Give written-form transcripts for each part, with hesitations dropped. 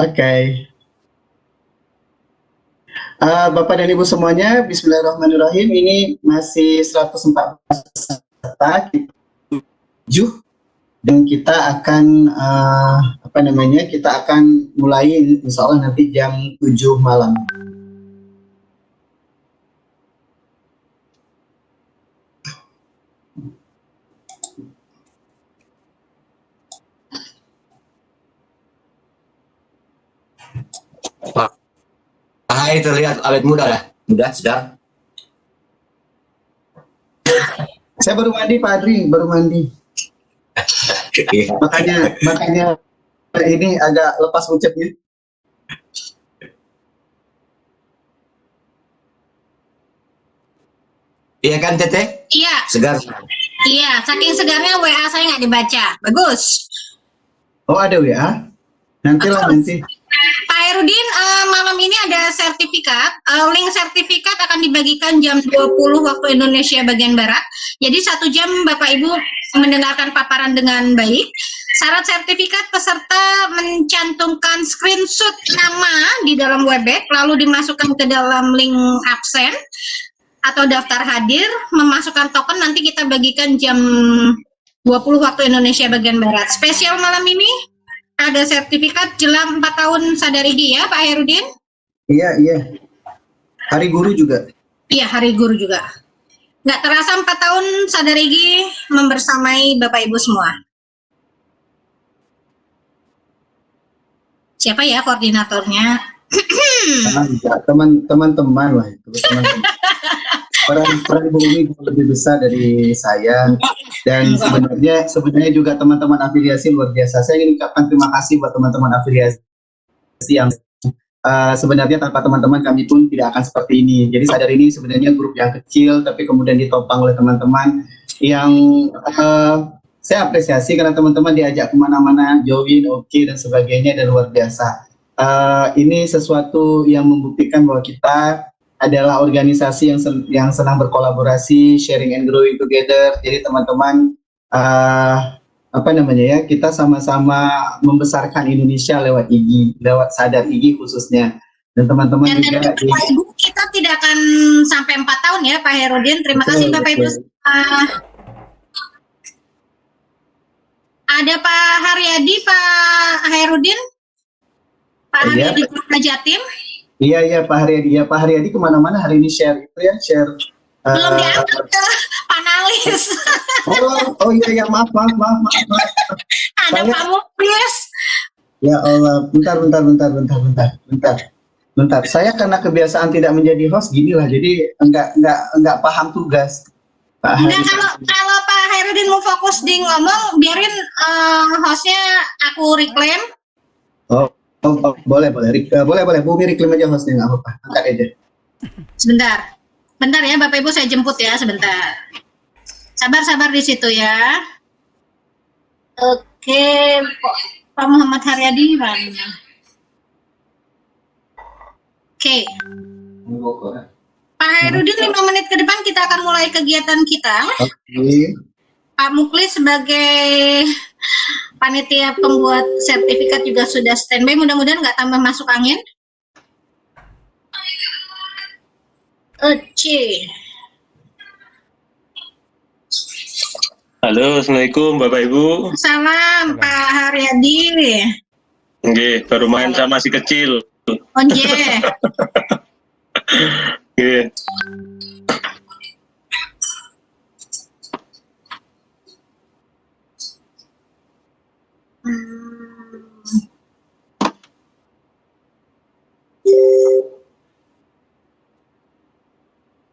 Oke. Bapak dan Ibu semuanya, bismillahirrahmanirrahim. Ini masih 114 peserta, 7, dan kita akan kita akan mulai insya Allah nanti jam 7 malam. Hai, terlihat awet muda lah. Muda, sedar. Saya baru mandi, Pak Adri, baru mandi. makanya ini agak lepas ucapnya. Iya kan, Tete? Iya. Segar. Iya, saking segarnya WA saya nggak dibaca. Bagus. Oh, ada WA? Nantilah nanti. Pak Herudin, malam ini ada sertifikat. Link sertifikat akan dibagikan jam 20 waktu Indonesia bagian Barat. Jadi 1 jam Bapak Ibu mendengarkan paparan dengan baik. Syarat sertifikat, peserta mencantumkan screenshot nama di dalam Webex, lalu dimasukkan ke dalam link absen atau daftar hadir, memasukkan token, nanti kita bagikan jam 20 waktu Indonesia bagian Barat. Spesial malam ini ada sertifikat jelang 4 tahun Sadar Igi ya, Pak Herudin? Iya. Hari Guru juga. Iya, Hari Guru juga. Nggak terasa 4 tahun Sadar Igi membersamai Bapak Ibu semua. Siapa ya koordinatornya? Teman-teman lah itu. Peran Bumi lebih besar dari saya, dan sebenarnya juga teman-teman afiliasi luar biasa. Saya ingin ucapkan terima kasih buat teman-teman afiliasi yang sebenarnya tanpa teman-teman kami pun tidak akan seperti ini. Jadi Sadar ini sebenarnya grup yang kecil, tapi kemudian ditopang oleh teman-teman yang saya apresiasi karena teman-teman diajak kemana-mana, join, oke, dan sebagainya, dan luar biasa. Ini sesuatu yang membuktikan bahwa kita adalah organisasi yang senang berkolaborasi, sharing and growing together. Jadi teman-teman, kita sama-sama membesarkan Indonesia lewat Igi, lewat Sadar Igi khususnya. Dan teman-teman juga Bapak Ibu, kita tidak akan sampai 4 tahun ya, Pak Herudin. Terima kasih Bapak Ibu. Ada Pak Haryadi, Pak Herudin, Pak Haryadi Jatim. Iya Pak Haryadi. Ya, Pak Haryadi kemana-mana hari ini share itu ya, share. Belum diangkat ke panelis. Oh iya, maaf. Ada Pak Muklis. Ya Allah, bentar. Saya karena kebiasaan tidak menjadi host gini lah, jadi enggak paham tugas. Pak Enggak, kalau Pak Herudin mau fokus di ngomong, biarin hostnya aku reclaim. Oh, boleh. Bumi reclaim aja hostnya, nggak apa-apa. Angkat aja. Bentar ya, Bapak Ibu saya jemput ya, sebentar. Sabar di situ ya. Oke, Pak Muhammad Haryadi mana? Oke. Pak Herudin, 5 menit ke depan kita akan mulai kegiatan kita. Oke. Pak Muklis sebagai panitia pembuat sertifikat juga sudah standby, mudah-mudahan nggak tambah masuk angin. Oke. Halo, Assalamualaikum Bapak Ibu. Salam Pak Haryadi. Oke, baru main sama si kecil. Onje. Oke.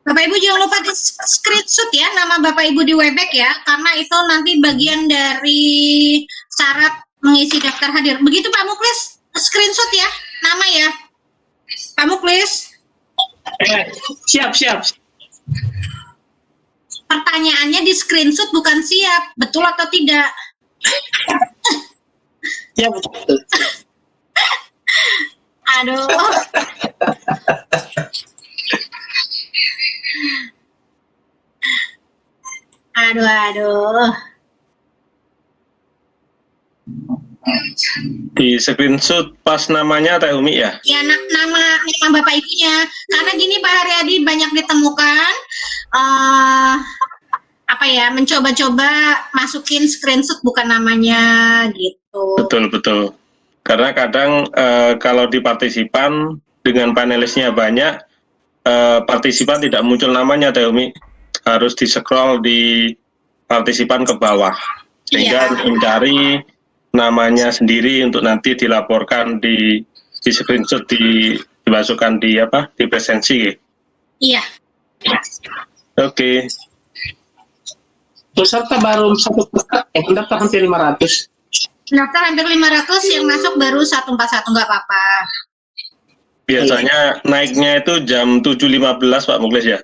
Bapak Ibu jangan lupa di screenshot ya nama Bapak Ibu di Webex ya, karena itu nanti bagian dari syarat mengisi daftar hadir. Begitu Pak Muklis, screenshot ya nama ya, Pak Muklis. Siap. Pertanyaannya di screenshot bukan siap, betul atau tidak? Ya betul. Aduh. Di screenshot pas namanya Teh Umi ya? Ya, nama bapak ibunya. Karena gini Pak Haryadi, banyak ditemukan mencoba-coba masukin screenshot bukan namanya gitu. Betul. Karena kadang kalau di partisipan dengan panelisnya banyak, partisipan tidak muncul namanya Teh Umi. Harus di-scroll di partisipan ke bawah. Sehingga harus mencari namanya sendiri untuk nanti dilaporkan di screenshot, dimasukkan di presensi. Iya. Oke. Peserta baru satu peserta, daftar hampir 500. Daftar hampir 500, yang masuk baru 141, nggak apa-apa. Biasanya naiknya itu jam 7.15 Pak Muklis ya.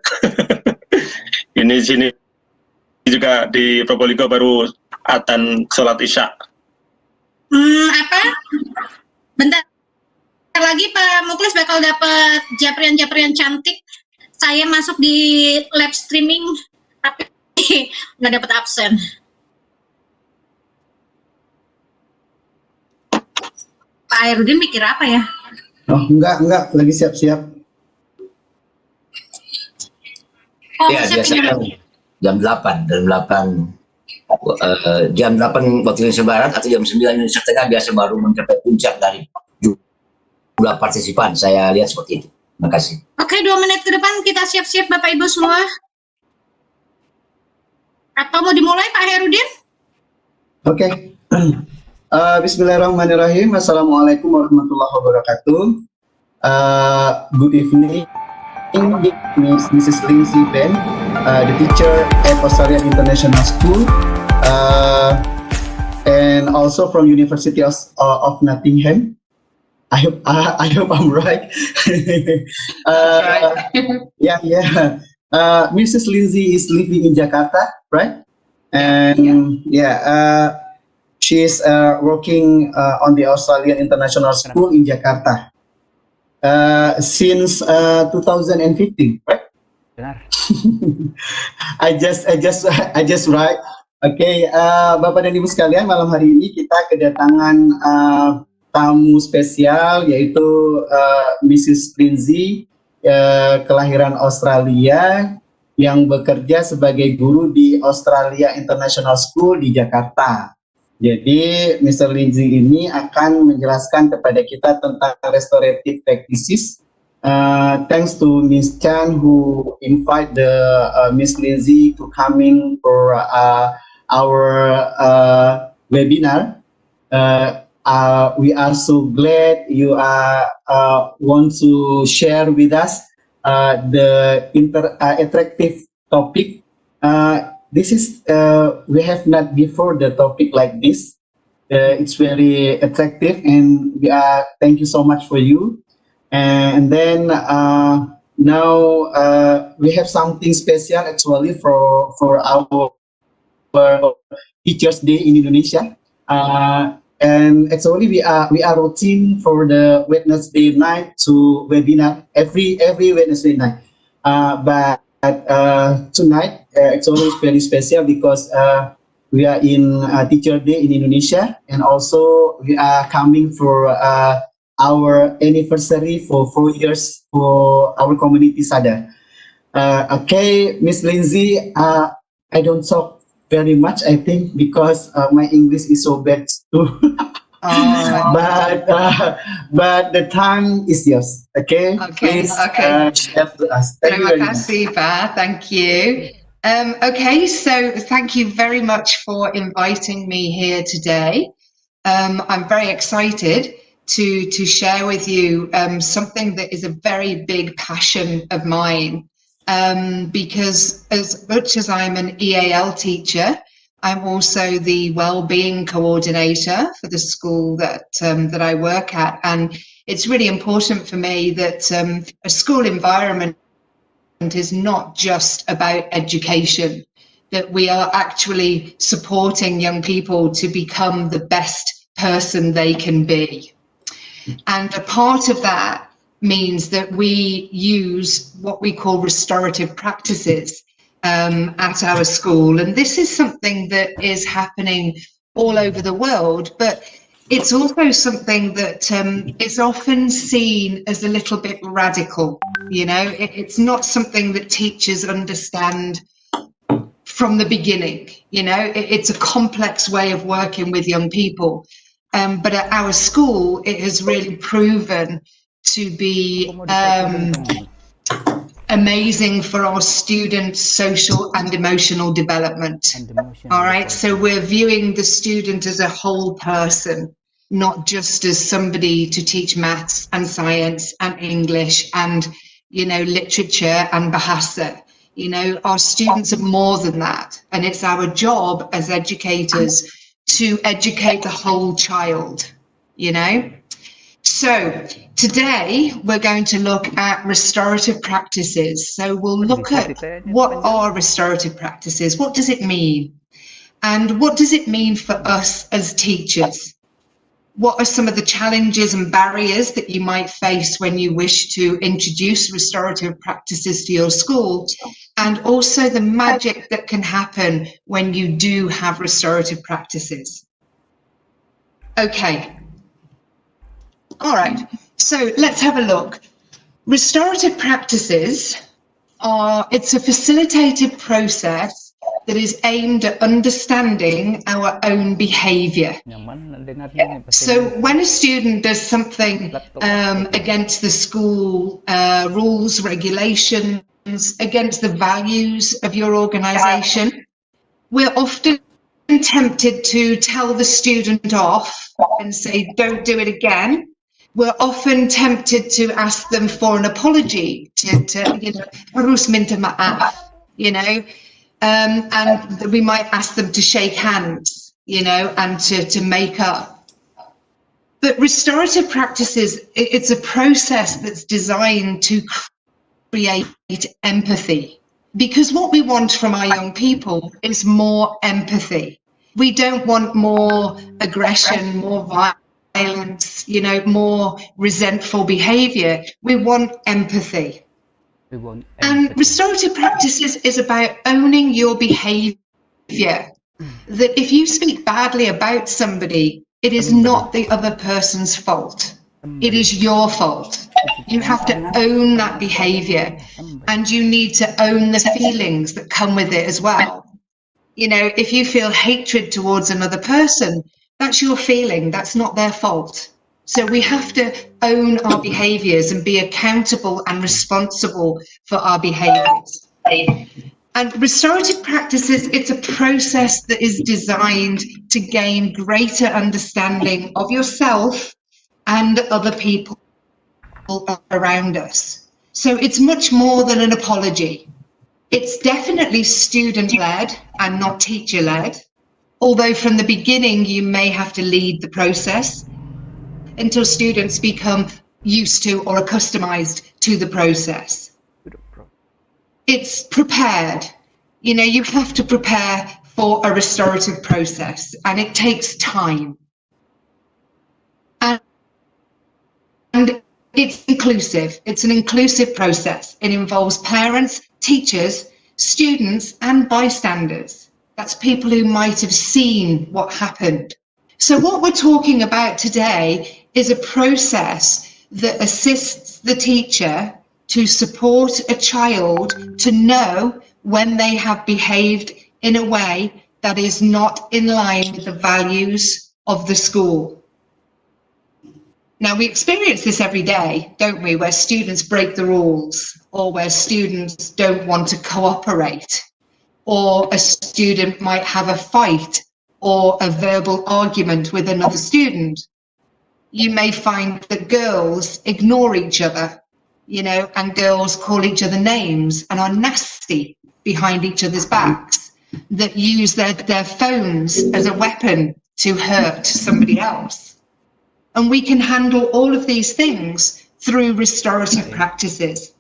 Ini sini juga di Probolinggo baru adzan sholat isya. Bentar lagi Pak Muklis bakal dapat japrian-japrian cantik. Saya masuk di live streaming tapi nggak dapat absen. Pak Airudin mikir apa ya? Oh, enggak, lagi siap-siap. Ya, biasanya jam 8, jam 8 waktu Indonesia Barat atau jam 9 Indonesia Tengah biasa baru mencapai puncak dari jumlah partisipan. Saya lihat seperti itu. Terima kasih. Oke, 2 menit ke depan kita siap-siap Bapak Ibu semua. Atau mau dimulai Pak Herudin? Oke. Bismillahirrahmanirrahim. Assalamualaikum warahmatullahi wabarakatuh. Good evening, Mrs. Lindsay Ben, the teacher at Australia International School, and also from University of Nottingham. I hope I'm right. Yeah. Mrs. Lindsay is living in Jakarta, right? And she's working on the Australian International School in Jakarta since 2015, right? Benar. I just right. Okay, Bapak dan Ibu sekalian, malam hari ini kita kedatangan tamu spesial yaitu Mrs. Lindsay, kelahiran Australia, yang bekerja sebagai guru di Australia International School di Jakarta. Jadi, Mr. Lindsay ini akan menjelaskan kepada kita tentang restorative practices. Thanks to Miss Chan who invite the Miss Lindsay to coming for our webinar. We are so glad you want to share with us the attractive topic. This is we have not before the topic like this. It's very attractive, and thank you so much for you. And then now we have something special actually for our Teachers Day in Indonesia. And actually we are routine for the Wednesday night to webinar every Wednesday night. But tonight actually it's very special because we are in Teacher Day in Indonesia, and also we are coming for our anniversary for 4 years for our community Sadar. Okay, Miss Lindsay, I don't talk very much, I think, because my English is so bad too. But the time is yours. Okay. Please, share to us. Terima kasih, Pak. Thank you. Okay, so thank you very much for inviting me here today. I'm very excited to share with you something that is a very big passion of mine. Because as much as I'm an EAL teacher, I'm also the well-being coordinator for the school that I work at, and it's really important for me that a school environment is not just about education, that we are actually supporting young people to become the best person they can be. And a part of that means that we use what we call restorative practices at our school. And this is something that is happening all over the world, but it's also something that is often seen as a little bit radical. You know, it's not something that teachers understand from the beginning. You know, it's a complex way of working with young people. But at our school, it has really proven to be amazing for our students' social and emotional development. All right, so we're viewing the student as a whole person, not just as somebody to teach maths and science and English and, you know, literature and Bahasa. You know, our students are more than that, and it's our job as educators to educate the whole child, you know. So today we're going to look at restorative practices. So we'll look at what are restorative practices, what does it mean, and what does it mean for us as teachers? What are some of the challenges and barriers that you might face when you wish to introduce restorative practices to your school, and also the magic that can happen when you do have restorative practices? Okay. All right, so let's have a look. Restorative practices it's a facilitated process that is aimed at understanding our own behavior. So when a student does something against the school rules, regulations, against the values of your organization, we're often tempted to tell the student off and say, don't do it again. We're often tempted to ask them for an apology, to you know, harus minta maaf, you know, and we might ask them to shake hands, you know, and to make up. But restorative practices, it's a process that's designed to create empathy, because what we want from our young people is more empathy. We don't want more aggression, more violence, you know, more resentful behavior. We want empathy. And restorative practices is about owning your behavior. That if you speak badly about somebody, it is not the other person's fault. It is your fault. You have to own that behavior, and you need to own the feelings that come with it as well. You know, if you feel hatred towards another person, that's your feeling, that's not their fault. So we have to own our behaviors and be accountable and responsible for our behaviors. And restorative practices, it's a process that is designed to gain greater understanding of yourself and other people around us. So it's much more than an apology. It's definitely student-led and not teacher-led, although from the beginning you may have to lead the process until students become used to or accustomed to the process. It's prepared. You know, you have to prepare for a restorative process, and it takes time. And it's inclusive. It's an inclusive process. It involves parents, teachers, students, and bystanders. That's people who might have seen what happened. So what we're talking about today is a process that assists the teacher to support a child to know when they have behaved in a way that is not in line with the values of the school. Now, we experience this every day, don't we, where students break the rules, or where students don't want to cooperate, or a student might have a fight or a verbal argument with another student. You may find that girls ignore each other, you know, and girls call each other names and are nasty behind each other's backs, that use their phones as a weapon to hurt somebody else. And we can handle all of these things through restorative practices.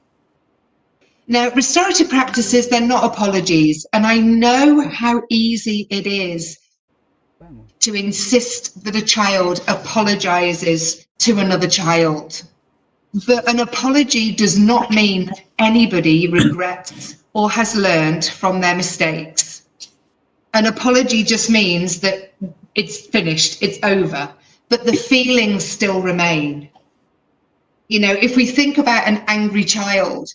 Now, restorative practices, they're not apologies. And I know how easy it is to insist that a child apologizes to another child. But an apology does not mean anybody regrets or has learned from their mistakes. An apology just means that it's finished, it's over. but the feelings still remain. You know, if we think about an angry child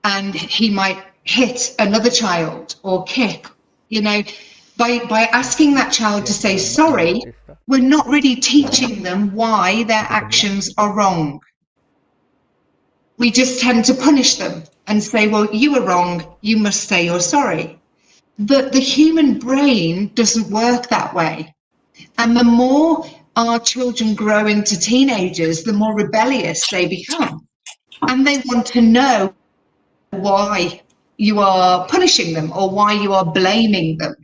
and he might hit another child or kick, you know, by asking that child to say sorry, we're not really teaching them why their actions are wrong. We just tend to punish them and say, well, you were wrong, you must say you're sorry. But the human brain doesn't work that way. And the more our children grow into teenagers, the more rebellious they become. And they want to know why you are punishing them or why you are blaming them.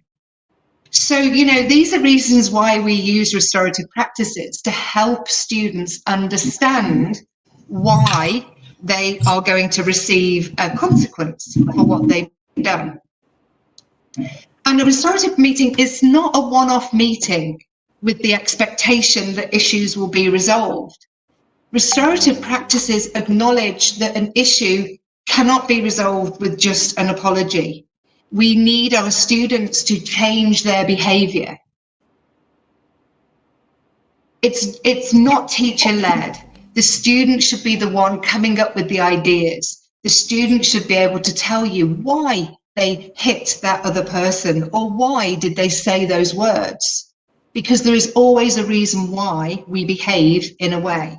So, you know, these are reasons why we use restorative practices to help students understand why they are going to receive a consequence for what they've done. And a restorative meeting is not a one-off meeting with the expectation that issues will be resolved. Restorative practices acknowledge that an issue cannot be resolved with just an apology. We need our students to change their behaviour. It's not teacher-led. The student should be the one coming up with the ideas. The student should be able to tell you why they hit that other person or why did they say those words. Because there is always a reason why we behave in a way.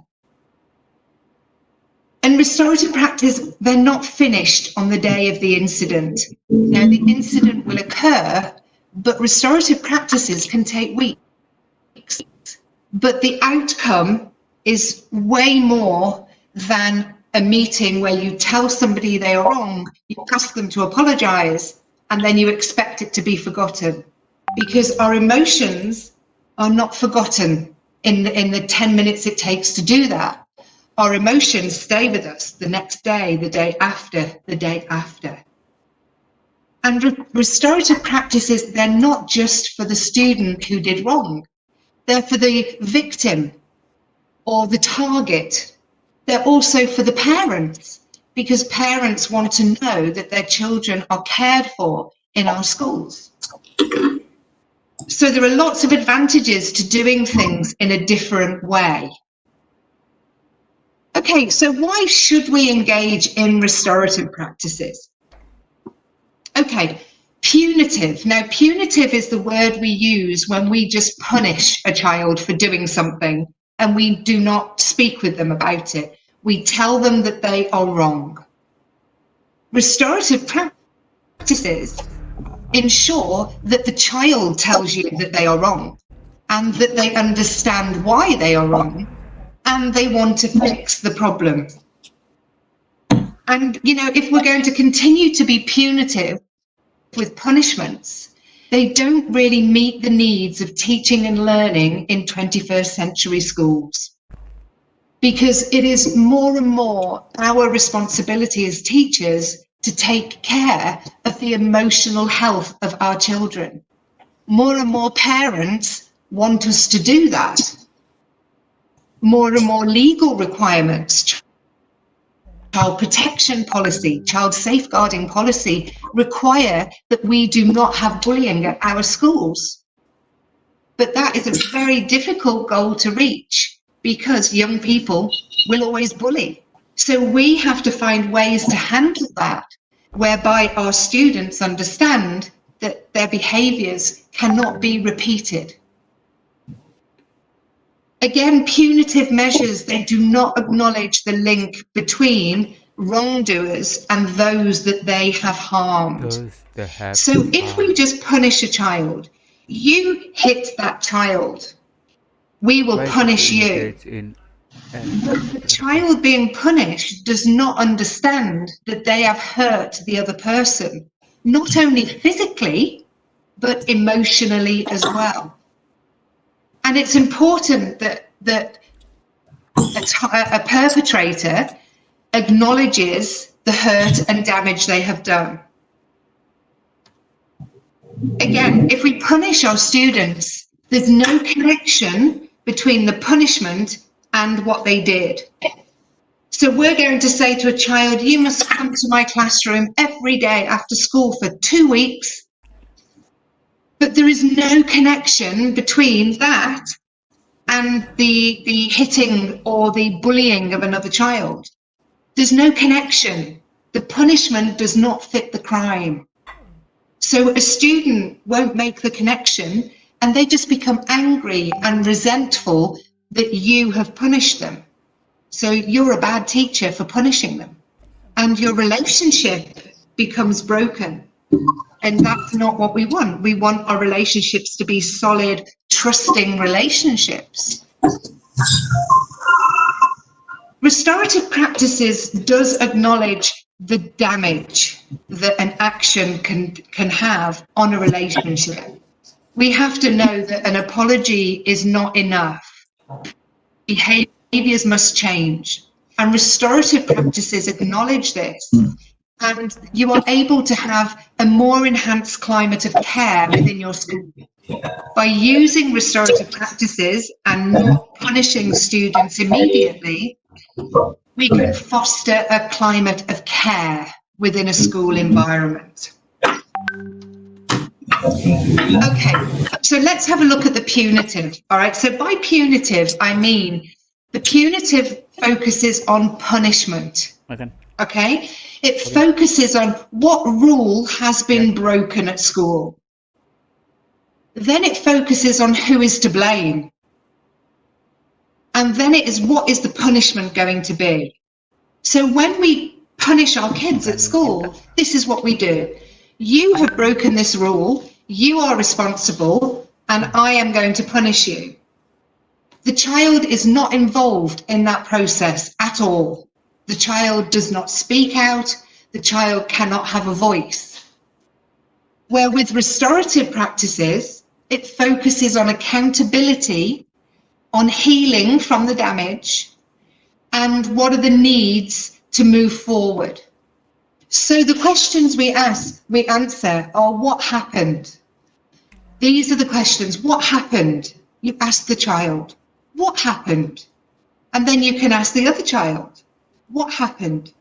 And restorative practice, they're not finished on the day of the incident. Now, the incident will occur, but restorative practices can take weeks. But the outcome is way more than a meeting where you tell somebody they are wrong, you ask them to apologize, and then you expect it to be forgotten. Because our emotions are not forgotten in the 10 minutes it takes to do that. Our emotions stay with us the next day, the day after, the day after. And restorative practices, they're not just for the student who did wrong. They're for the victim or the target. They're also for the parents, because parents want to know that their children are cared for in our schools. So there are lots of advantages to doing things in a different way. Okay, so why should we engage in restorative practices? Okay, punitive. Now, punitive is the word we use when we just punish a child for doing something and we do not speak with them about it. We tell them that they are wrong. Restorative practices ensure that the child tells you that they are wrong and that they understand why they are wrong and they want to fix the problem. And, you know, if we're going to continue to be punitive with punishments, they don't really meet the needs of teaching and learning in 21st century schools. Because it is more and more our responsibility as teachers to take care of the emotional health of our children. More and more parents want us to do that. More and more legal requirements, child protection policy, child safeguarding policy require that we do not have bullying at our schools. But that is a very difficult goal to reach because young people will always bully. So we have to find ways to handle that, whereby our students understand that their behaviours cannot be repeated. Again, punitive measures, they do not acknowledge the link between wrongdoers and those that they have harmed. So if we just punish a child, you hit that child, we will punish you. But the child being punished does not understand that they have hurt the other person, not only physically, but emotionally as well. And it's important that a perpetrator acknowledges the hurt and damage they have done. Again, if we punish our students, there's no connection between the punishment and what they did. So we're going to say to a child, you must come to my classroom every day after school for 2 weeks. But there is no connection between that and the hitting or the bullying of another child. There's no connection. The punishment does not fit the crime. So a student won't make the connection, and they just become angry and resentful that you have punished them. So you're a bad teacher for punishing them, and your relationship becomes broken. And that's not what we want. We want our relationships to be solid, trusting relationships. Restorative practices does acknowledge the damage that an action can have on a relationship. We have to know that an apology is not enough. Behaviors must change, and restorative practices acknowledge this. And you are able to have a more enhanced climate of care within your school. By using restorative practices and not punishing students immediately, we can foster a climate of care within a school environment. Okay, so let's have a look at the punitive. All right, so by punitive, I mean the punitive focuses on punishment. Okay, it focuses on what rule has been broken at school. Then it focuses on who is to blame. And then it is, what is the punishment going to be? So when we punish our kids at school, this is what we do. You have broken this rule, you are responsible, and I am going to punish you. The child is not involved in that process at all. The child does not speak out, the child cannot have a voice. Where with restorative practices, it focuses on accountability, on healing from the damage, and what are the needs to move forward. So the questions we answer are, what happened? These are the questions. What happened? You ask the child, what happened? And then you can ask the other child, what happened?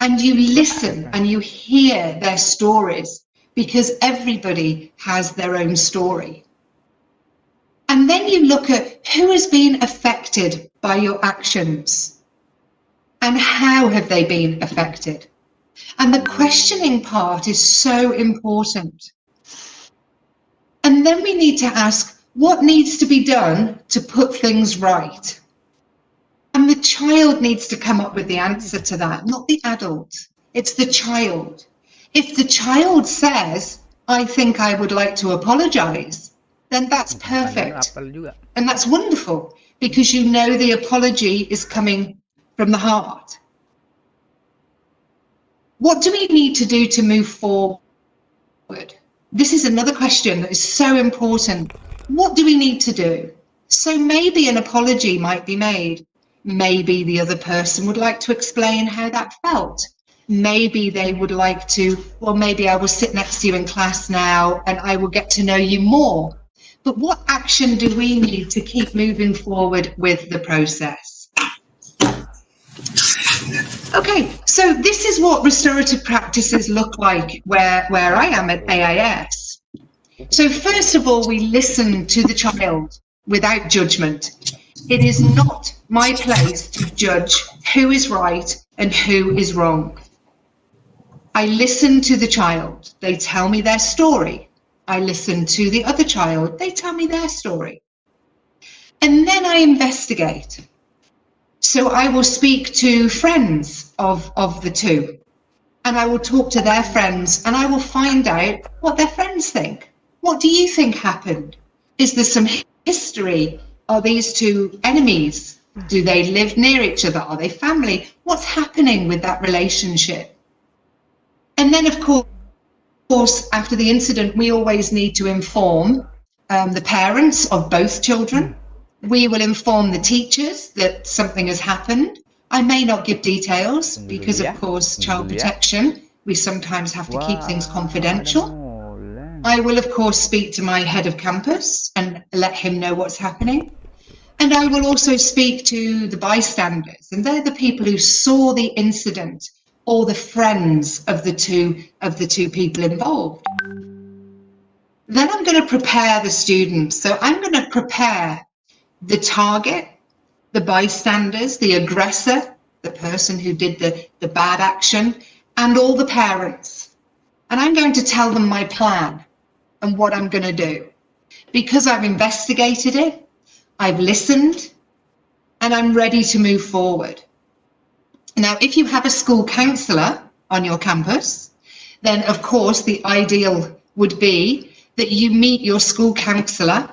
And you listen and you hear their stories, because everybody has their own story. And then you look at who has been affected by your actions and how have they been affected. And the questioning part is so important. And then we need to ask, what needs to be done to put things right? And the child needs to come up with the answer to that, not the adult. It's the child. If the child says, I think I would like to apologize, then that's perfect. And that's wonderful, because you know the apology is coming from the heart. What do we need to do to move forward? This is another question that is so important. What do we need to do? So maybe an apology might be made. Maybe the other person would like to explain how that felt. Maybe they would like to, well, maybe I will sit next to you in class now and I will get to know you more. But what action do we need to keep moving forward with the process? Okay, so this is what restorative practices look like where I am at AIS. So first of all, we listen to the child without judgment. It is not my place to judge who is right and who is wrong. I listen to the child. They tell me their story. I listen to the other child. They tell me their story. And then I investigate. So I will speak to friends of the two, and I will talk to their friends, and I will find out what their friends think. What do you think happened? Is there some history? Are these two enemies? Do they live near each other? Are they family? What's happening with that relationship? And then, of course, after the incident, we always need to inform the parents of both children. We will inform the teachers that something has happened. I may not give details because, of course, child protection, we sometimes have to keep things confidential. I will, of course, speak to my head of campus and let him know what's happening. And I will also speak to the bystanders, and they're the people who saw the incident or the friends of the two people involved. Then I'm going to prepare the students. So I'm going to prepare the target, the bystanders, the aggressor, the person who did the bad action, and all the parents. And I'm going to tell them my plan and what I'm going to do, because I've investigated it, I've listened, and I'm ready to move forward. Now, if you have a school counsellor on your campus, then of course the ideal would be that you meet your school counsellor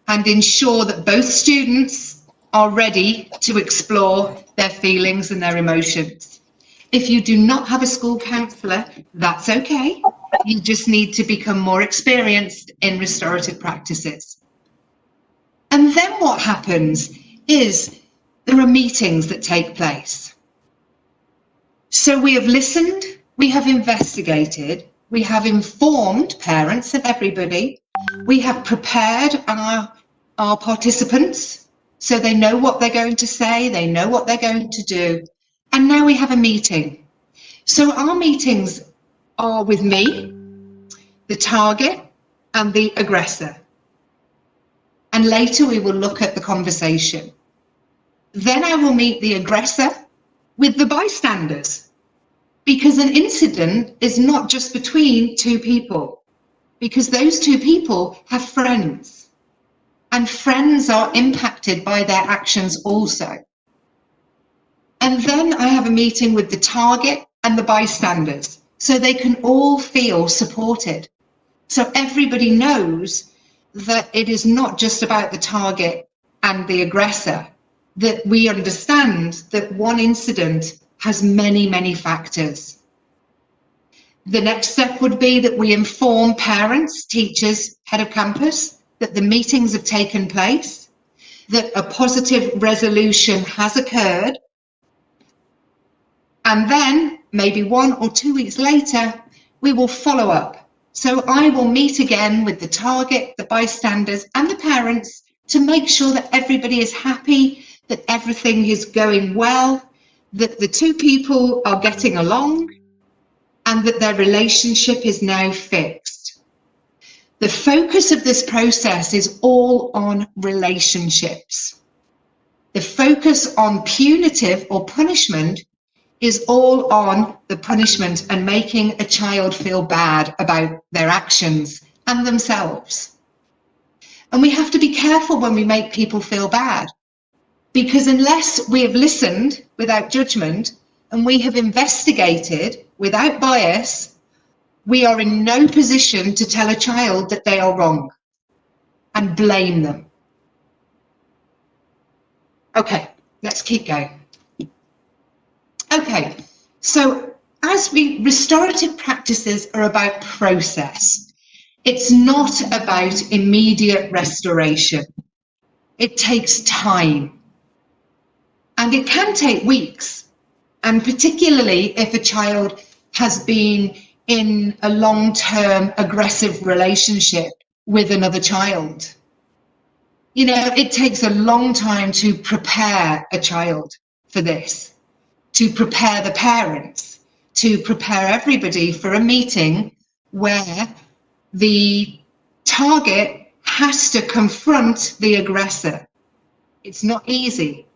and ensure that both students are ready to explore their feelings and their emotions. If you do not have a school counsellor, that's okay. You just need to become more experienced in restorative practices. And then what happens is there are meetings that take place. So we have listened, we have investigated, we have informed parents and everybody, we have prepared our participants so they know what they're going to say, they know what they're going to do, and now we have a meeting. So our meetings are with me, the target, and the aggressor. And later we will look at the conversation. Then I will meet the aggressor with the bystanders, because an incident is not just between two people, because those two people have friends, and friends are impacted by their actions also. And then I have a meeting with the target and the bystanders, so they can all feel supported. So everybody knows that it is not just about the target and the aggressor, that we understand that one incident has many, many factors. The next step would be that we inform parents, teachers, head of campus, that the meetings have taken place, that a positive resolution has occurred, and then maybe 1 or 2 weeks later, we will follow up. So I will meet again with the target, the bystanders, and the parents to make sure that everybody is happy, that everything is going well, that the two people are getting along, and that their relationship is now fixed. The focus of this process is all on relationships. The focus on punitive or punishment is all on the punishment and making a child feel bad about their actions and themselves. And we have to be careful when we make people feel bad, because unless we have listened without judgment and we have investigated without bias, we are in no position to tell a child that they are wrong and blame them. Okay, let's keep going. Okay, so restorative practices are about process. It's not about immediate restoration. It takes time. And it can take weeks. And particularly if a child has been in a long-term aggressive relationship with another child. You know, it takes a long time to prepare a child for this, to prepare the parents, to prepare everybody for a meeting where the target has to confront the aggressor. It's not easy.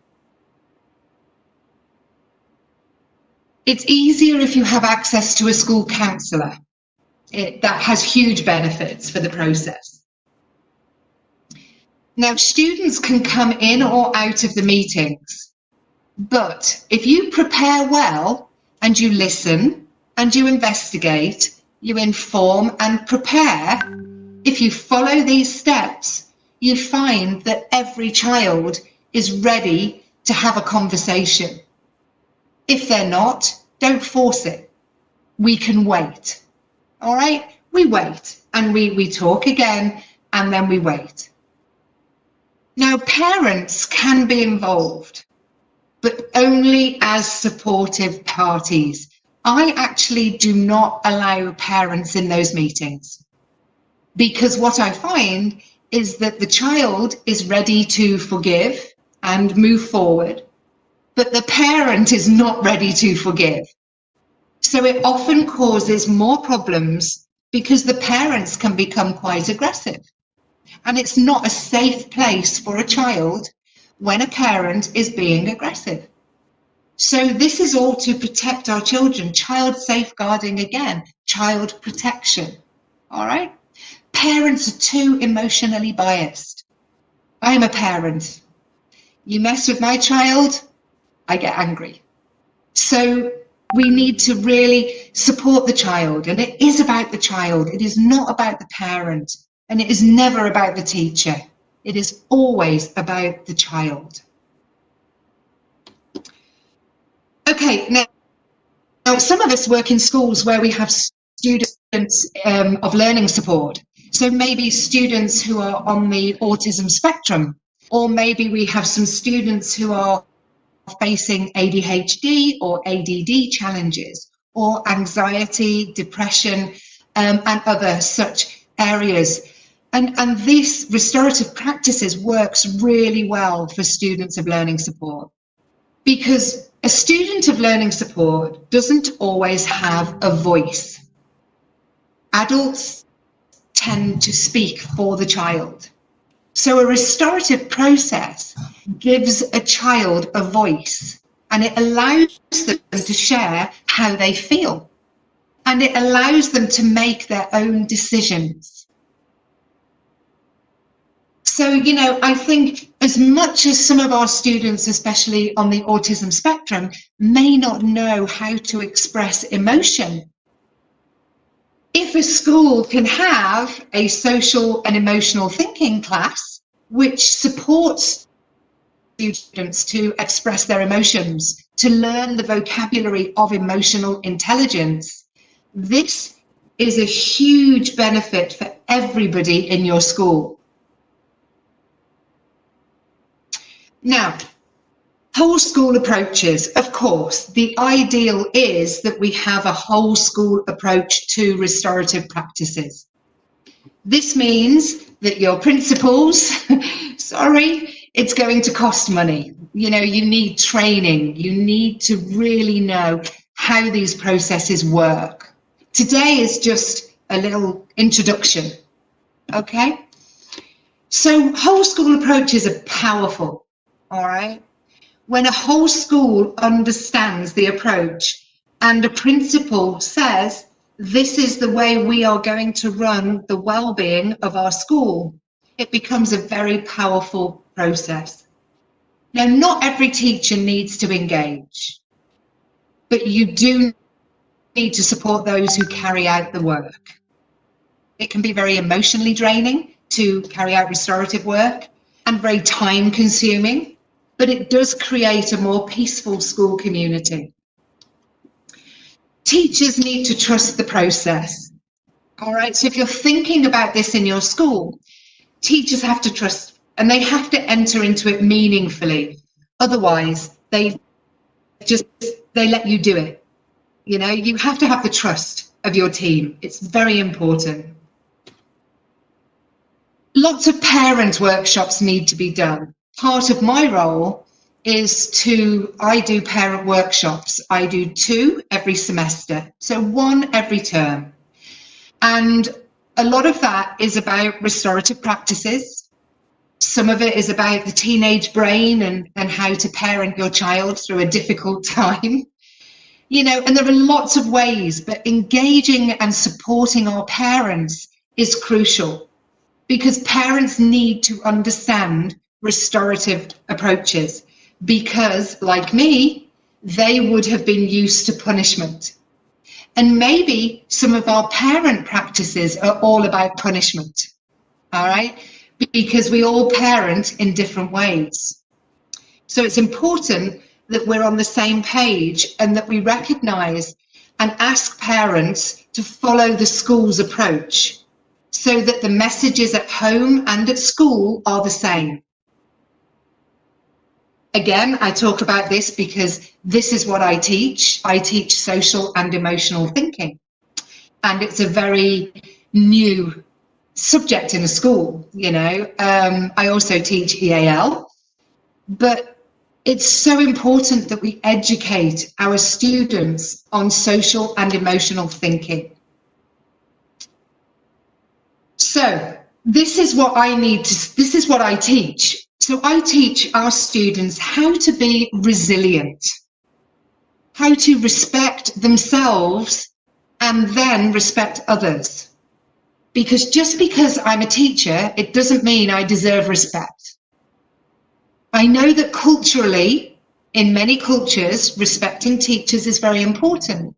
It's easier if you have access to a school counsellor. That has huge benefits for the process. Now, students can come in or out of the meetings, but if you prepare well and you listen and you investigate, you inform and prepare, if you follow these steps, you find that every child is ready to have a conversation. If they're not, don't force it. We can wait. All right? We wait and we talk again and then we wait. Now, parents can be involved, but only as supportive parties. I actually do not allow parents in those meetings, because what I find is that the child is ready to forgive and move forward, but the parent is not ready to forgive. So it often causes more problems because the parents can become quite aggressive. And it's not a safe place for a child when a parent is being aggressive. So this is all to protect our children, child safeguarding again, child protection, all right? Parents are too emotionally biased. I'm a parent. You mess with my child, I get angry. So we need to really support the child, and it is about the child. It is not about the parent, and it is never about the teacher. It is always about the child. Okay, now some of us work in schools where we have students of learning support. So maybe students who are on the autism spectrum, or maybe we have some students who are facing ADHD or ADD challenges, or anxiety, depression, and other such areas. And these restorative practices works really well for students of learning support, because a student of learning support doesn't always have a voice. Adults tend to speak for the child. So a restorative process gives a child a voice, and it allows them to share how they feel, and it allows them to make their own decisions. So, you know, I think as much as some of our students, especially on the autism spectrum, may not know how to express emotion, if a school can have a social and emotional thinking class which supports students to express their emotions, to learn the vocabulary of emotional intelligence, this is a huge benefit for everybody in your school. Now, whole school approaches, of course, the ideal is that we have a whole school approach to restorative practices. This means that your principals, sorry, it's going to cost money. You know, you need training. You need to really know how these processes work. Today is just a little introduction, okay? So whole school approaches are powerful, all right? When a whole school understands the approach and a principal says, this is the way we are going to run the well-being of our school, it becomes a very powerful process. Now, not every teacher needs to engage, but you do need to support those who carry out the work. It can be very emotionally draining to carry out restorative work and very time-consuming, but it does create a more peaceful school community. Teachers need to trust the process. All right, so if you're thinking about this in your school, teachers have to trust, and they have to enter into it meaningfully. Otherwise, they let you do it. You know, you have to have the trust of your team. It's very important. Lots of parent workshops need to be done. Part of my role is I do parent workshops. I do 2 every semester, so 1 every term. And a lot of that is about restorative practices. Some of it is about the teenage brain and how to parent your child through a difficult time. You know, and there are lots of ways, but engaging and supporting our parents is crucial, because parents need to understand restorative approaches, because, like me, they would have been used to punishment. And maybe some of our parent practices are all about punishment, all right? Because we all parent in different ways. So it's important that we're on the same page and that we recognise and ask parents to follow the school's approach so that the messages at home and at school are the same. Again, I talk about this because this is what I teach. I teach social and emotional thinking. And it's a very new subject in a school, you know. I also teach EAL. But it's so important that we educate our students on social and emotional thinking. So, this is what this is what I teach. So I teach our students how to be resilient, how to respect themselves and then respect others. Because just because I'm a teacher, it doesn't mean I deserve respect. I know that culturally, in many cultures, respecting teachers is very important.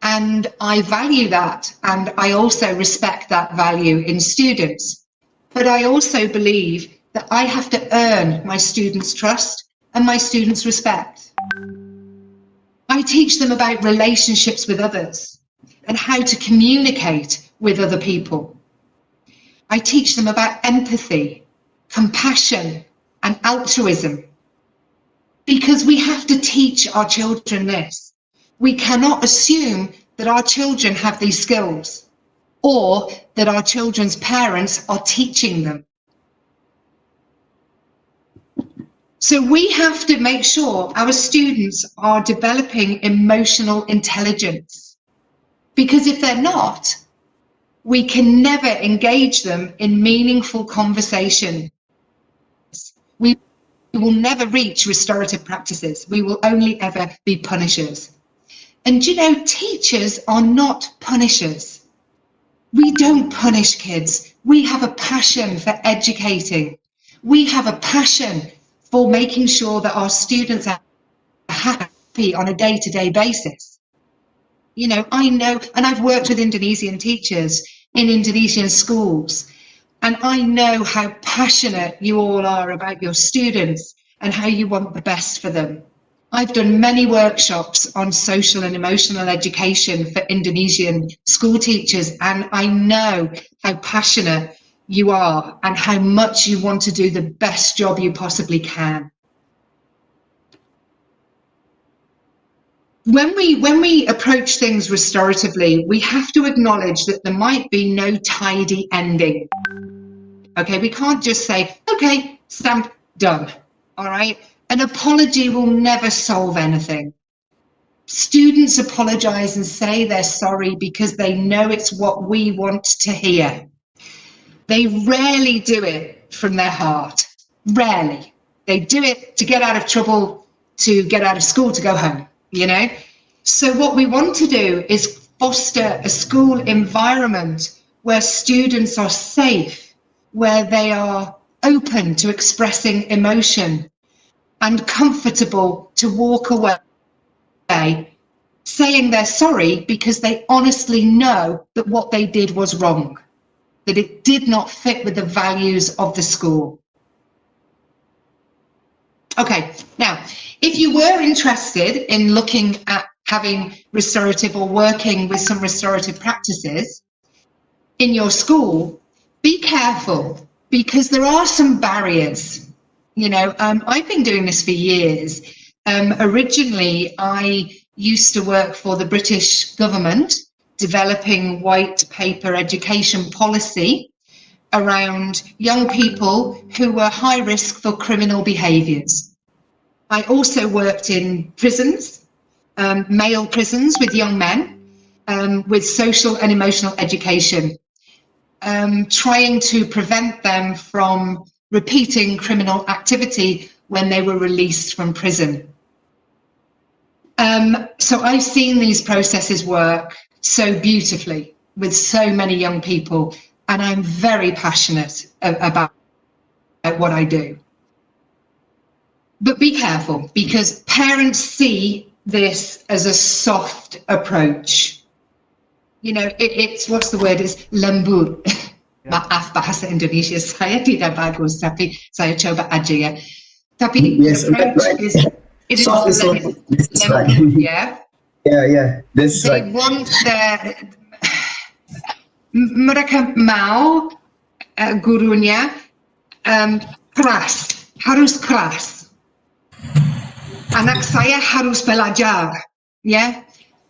And I value that. And I also respect that value in students. But I also believe that I have to earn my students' trust and my students' respect. I teach them about relationships with others and how to communicate with other people. I teach them about empathy, compassion, and altruism. Because we have to teach our children this. We cannot assume that our children have these skills or that our children's parents are teaching them. So we have to make sure our students are developing emotional intelligence. Because if they're not, we can never engage them in meaningful conversation. We will never reach restorative practices. We will only ever be punishers. And you know, teachers are not punishers. We don't punish kids. We have a passion for educating. We have a passion for making sure that our students are happy on a day-to-day basis. You know, I know, and I've worked with Indonesian teachers in Indonesian schools, and I know how passionate you all are about your students and how you want the best for them. I've done many workshops on social and emotional education for Indonesian school teachers, and I know how passionate you are and how much you want to do the best job you possibly can. When we approach things restoratively, we have to acknowledge that there might be no tidy ending. Okay, we can't just say, okay, stamp, done. All right, an apology will never solve anything. Students apologize and say they're sorry because they know it's what we want to hear. They rarely do it from their heart, rarely. They do it to get out of trouble, to get out of school, to go home, you know? So what we want to do is foster a school environment where students are safe, where they are open to expressing emotion and comfortable to walk away saying they're sorry because they honestly know that what they did was wrong, that it did not fit with the values of the school. Okay, now, if you were interested in looking at having restorative or working with some restorative practices in your school, be careful because there are some barriers. You know, I've been doing this for years. Originally, I used to work for the British government, developing white paper education policy around young people who were high risk for criminal behaviours. I also worked in prisons, male prisons with young men, with social and emotional education, trying to prevent them from repeating criminal activity when they were released from prison. So I've seen these processes work so beautifully with so many young people, and I'm very passionate about what I do. But be careful, because parents see this as a soft approach. You know, it's what's the word? It's lembut. Maaf bahasa Indonesia saya tidak bagus, tapi saya coba aja ya. Tapi yes, the approach right. is it Soft is lembut, right. Yeah. Yeah. This They right. want mereka mau gurunya keras, harus keras. Anak saya harus belajar, yeah.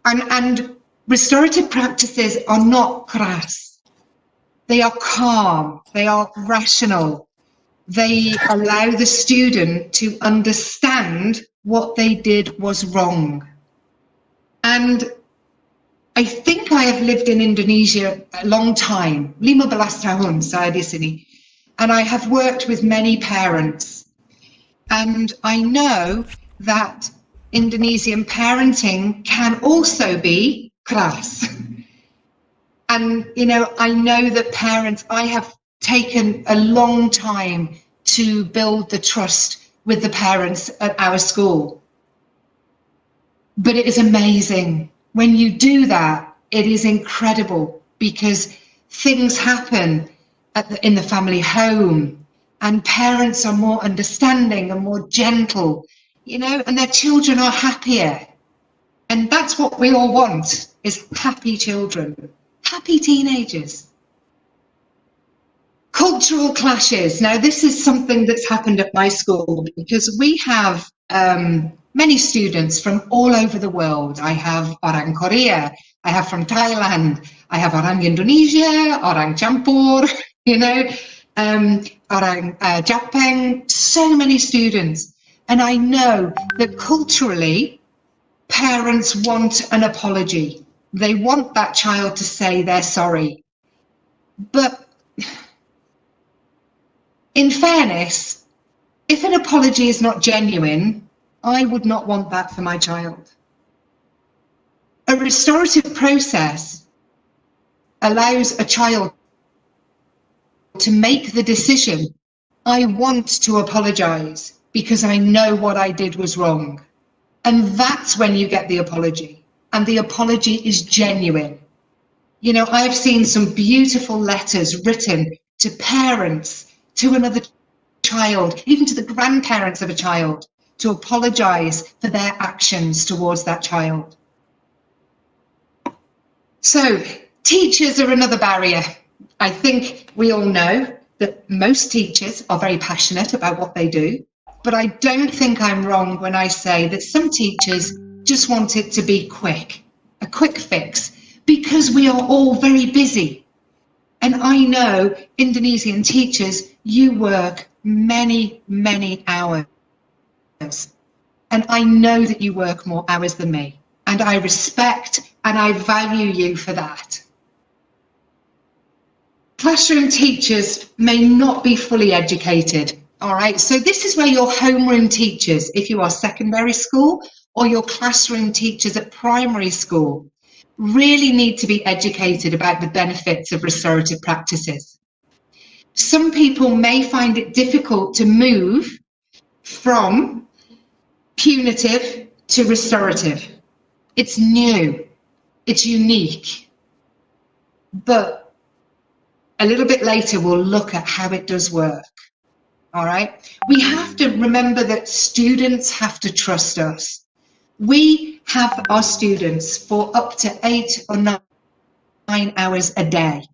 And restorative practices are not keras. They are calm, they are rational. They allow the student to understand what they did was wrong. And I think I have lived in Indonesia a long time, 15 tahun saya di sini, and I have worked with many parents. And I know that Indonesian parenting can also be keras. And, you know, I know that parents, I have taken a long time to build the trust with the parents at our school. But it is amazing. When you do that, it is incredible, because things happen in the family home, and parents are more understanding and more gentle, you know, and their children are happier. And that's what we all want, is happy children, happy teenagers. Cultural clashes. Now, this is something that's happened at my school, because we have many students from all over the world. I have orang Korea, I have from Thailand, I have orang Indonesia, orang campur, you know, orang Japan, so many students. And I know that culturally, parents want an apology. They want that child to say they're sorry. But in fairness, if an apology is not genuine, I would not want that for my child. A restorative process allows a child to make the decision, I want to apologize because I know what I did was wrong. And that's when you get the apology. And the apology is genuine. You know, I've seen some beautiful letters written to parents, to another child, even to the grandparents of a child, to apologize for their actions towards that child. So, teachers are another barrier. I think we all know that most teachers are very passionate about what they do, but I don't think I'm wrong when I say that some teachers just want it to be quick, a quick fix, because we are all very busy. And I know Indonesian teachers, you work many, many hours. And I know that you work more hours than me. And I respect and I value you for that. Classroom teachers may not be fully educated. All right, so this is where your homeroom teachers, if you are secondary school, or your classroom teachers at primary school, really need to be educated about the benefits of restorative practices. Some people may find it difficult to move from punitive to restorative. It's new, it's unique, but a little bit later we'll look at how it does work. All right, we have to remember that students have to trust us. We have our students for up to 8 or 9 hours a day.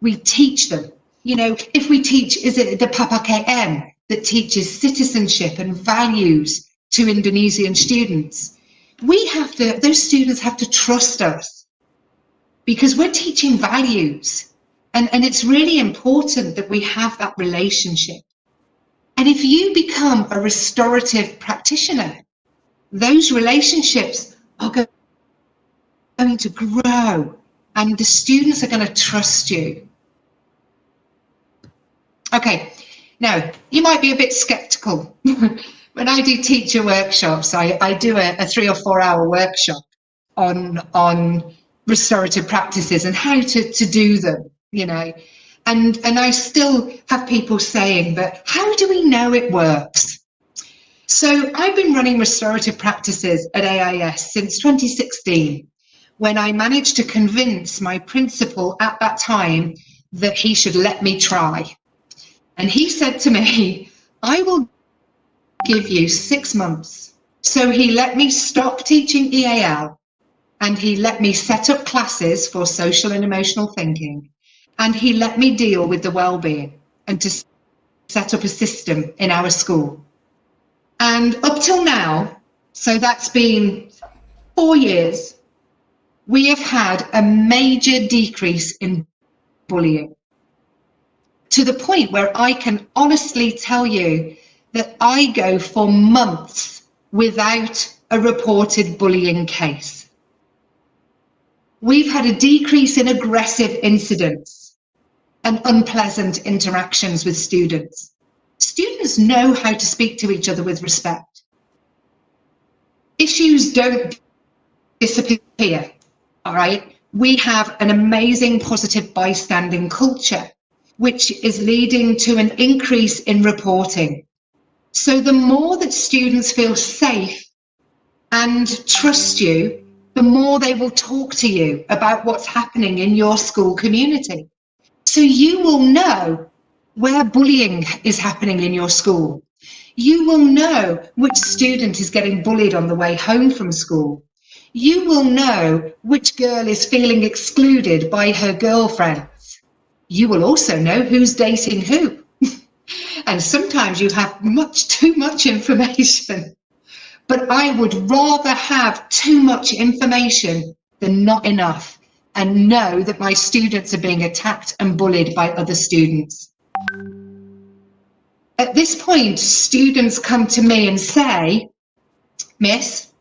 We teach them. You know, if we teach, is it the Papa KM that teaches citizenship and values to Indonesian students? We have to, those students have to trust us because we're teaching values. And it's really important that we have that relationship. And if you become a restorative practitioner, those relationships are going to grow and the students are going to trust you. Okay, now you might be a bit skeptical. When I do teacher workshops, I do a 3 or 4 hour workshop on restorative practices and how to do them, you know. And I still have people saying, but how do we know it works? So I've been running restorative practices at AIS since 2016, when I managed to convince my principal at that time that he should let me try. And he said to me, I will give you 6 months. So he let me stop teaching EAL and he let me set up classes for social and emotional thinking. And he let me deal with the well-being and to set up a system in our school. And up till now, so that's been 4 years, we have had a major decrease in bullying, to the point where I can honestly tell you that I go for months without a reported bullying case. we've had a decrease in aggressive incidents and unpleasant interactions with students. Students know how to speak to each other with respect. Issues don't disappear, all right? We have an amazing positive bystanding culture, which is leading to an increase in reporting. So the more that students feel safe and trust you, the more they will talk to you about what's happening in your school community. So you will know where bullying is happening in your school. You will know which student is getting bullied on the way home from school. You will know which girl is feeling excluded by her girlfriends. You will also know who's dating who. And sometimes you have too much information. But I would rather have too much information than not enough, and know that my students are being attacked and bullied by other students. At this point, students come to me and say, Miss,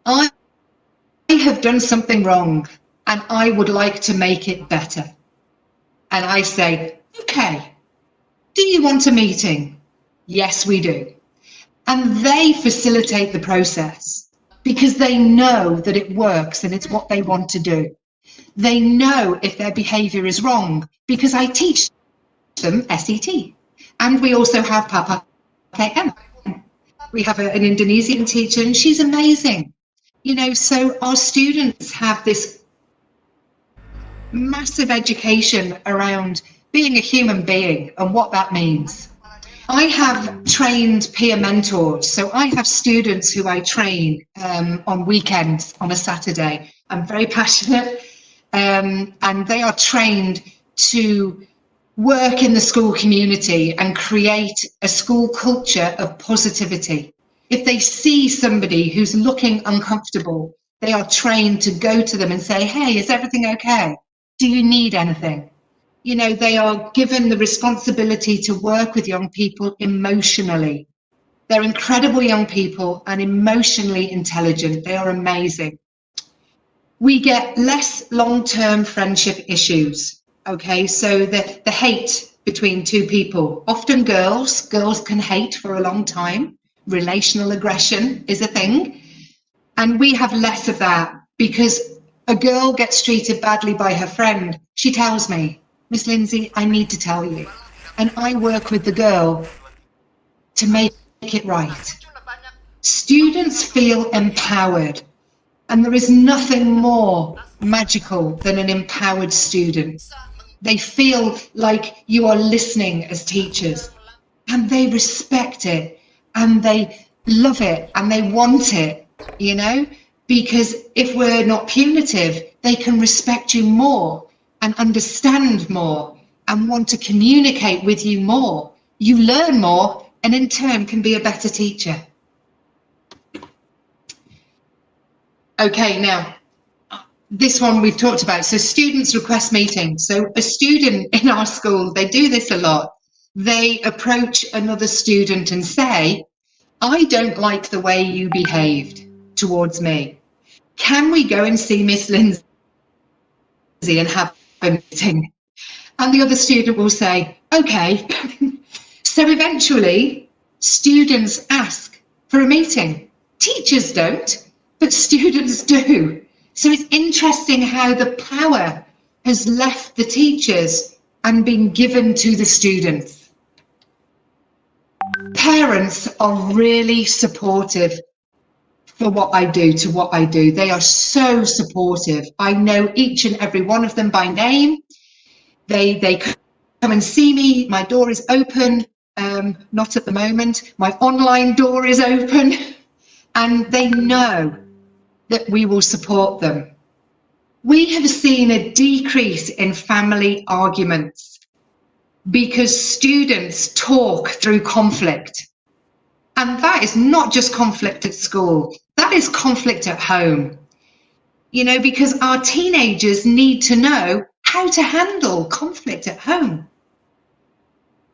I have done something wrong and I would like to make it better. And I say, okay, do you want a meeting? Yes, we do. And they facilitate the process because they know that it works and it's what they want to do. They know if their behavior is wrong because I teach them SET. And we also have Papa KM. We have an Indonesian teacher and she's amazing. You know, so our students have this massive education around being a human being and what that means. I have trained peer mentors. So I have students who I train on weekends on a Saturday. I'm very passionate and they are trained to work in the school community and create a school culture of positivity. If they see somebody who's looking uncomfortable, they are trained to go to them and say, hey, is everything okay? Do you need anything? You know, they are given the responsibility to work with young people emotionally. They're incredible young people and emotionally intelligent. They are amazing. We get less long-term friendship issues. Okay, so the hate between two people, often girls can hate for a long time. Relational aggression is a thing. And we have less of that because a girl gets treated badly by her friend. She tells me, Miss Lindsay, I need to tell you. And I work with the girl to make it right. Students feel empowered. And there is nothing more magical than an empowered student. They feel like you are listening as teachers and they respect it and they love it and they want it, you know, because if we're not punitive, they can respect you more and understand more and want to communicate with you more. You learn more and in turn can be a better teacher. Okay, now, this one we've talked about. So students request meetings. So a student in our school, they do this a lot. They approach another student and say, I don't like the way you behaved towards me. Can we go and see Miss Lindsay and have a meeting? And the other student will say, okay. So eventually students ask for a meeting. Teachers don't, but students do. So it's interesting how the power has left the teachers and been given to the students. Parents are really supportive for what I do, to what I do. They are so supportive. I know each and every one of them by name. They come and see me. My door is open. Not at the moment. My online door is open. And they know that we will support them. We have seen a decrease in family arguments because students talk through conflict. And that is not just conflict at school, that is conflict at home. You know, because our teenagers need to know how to handle conflict at home.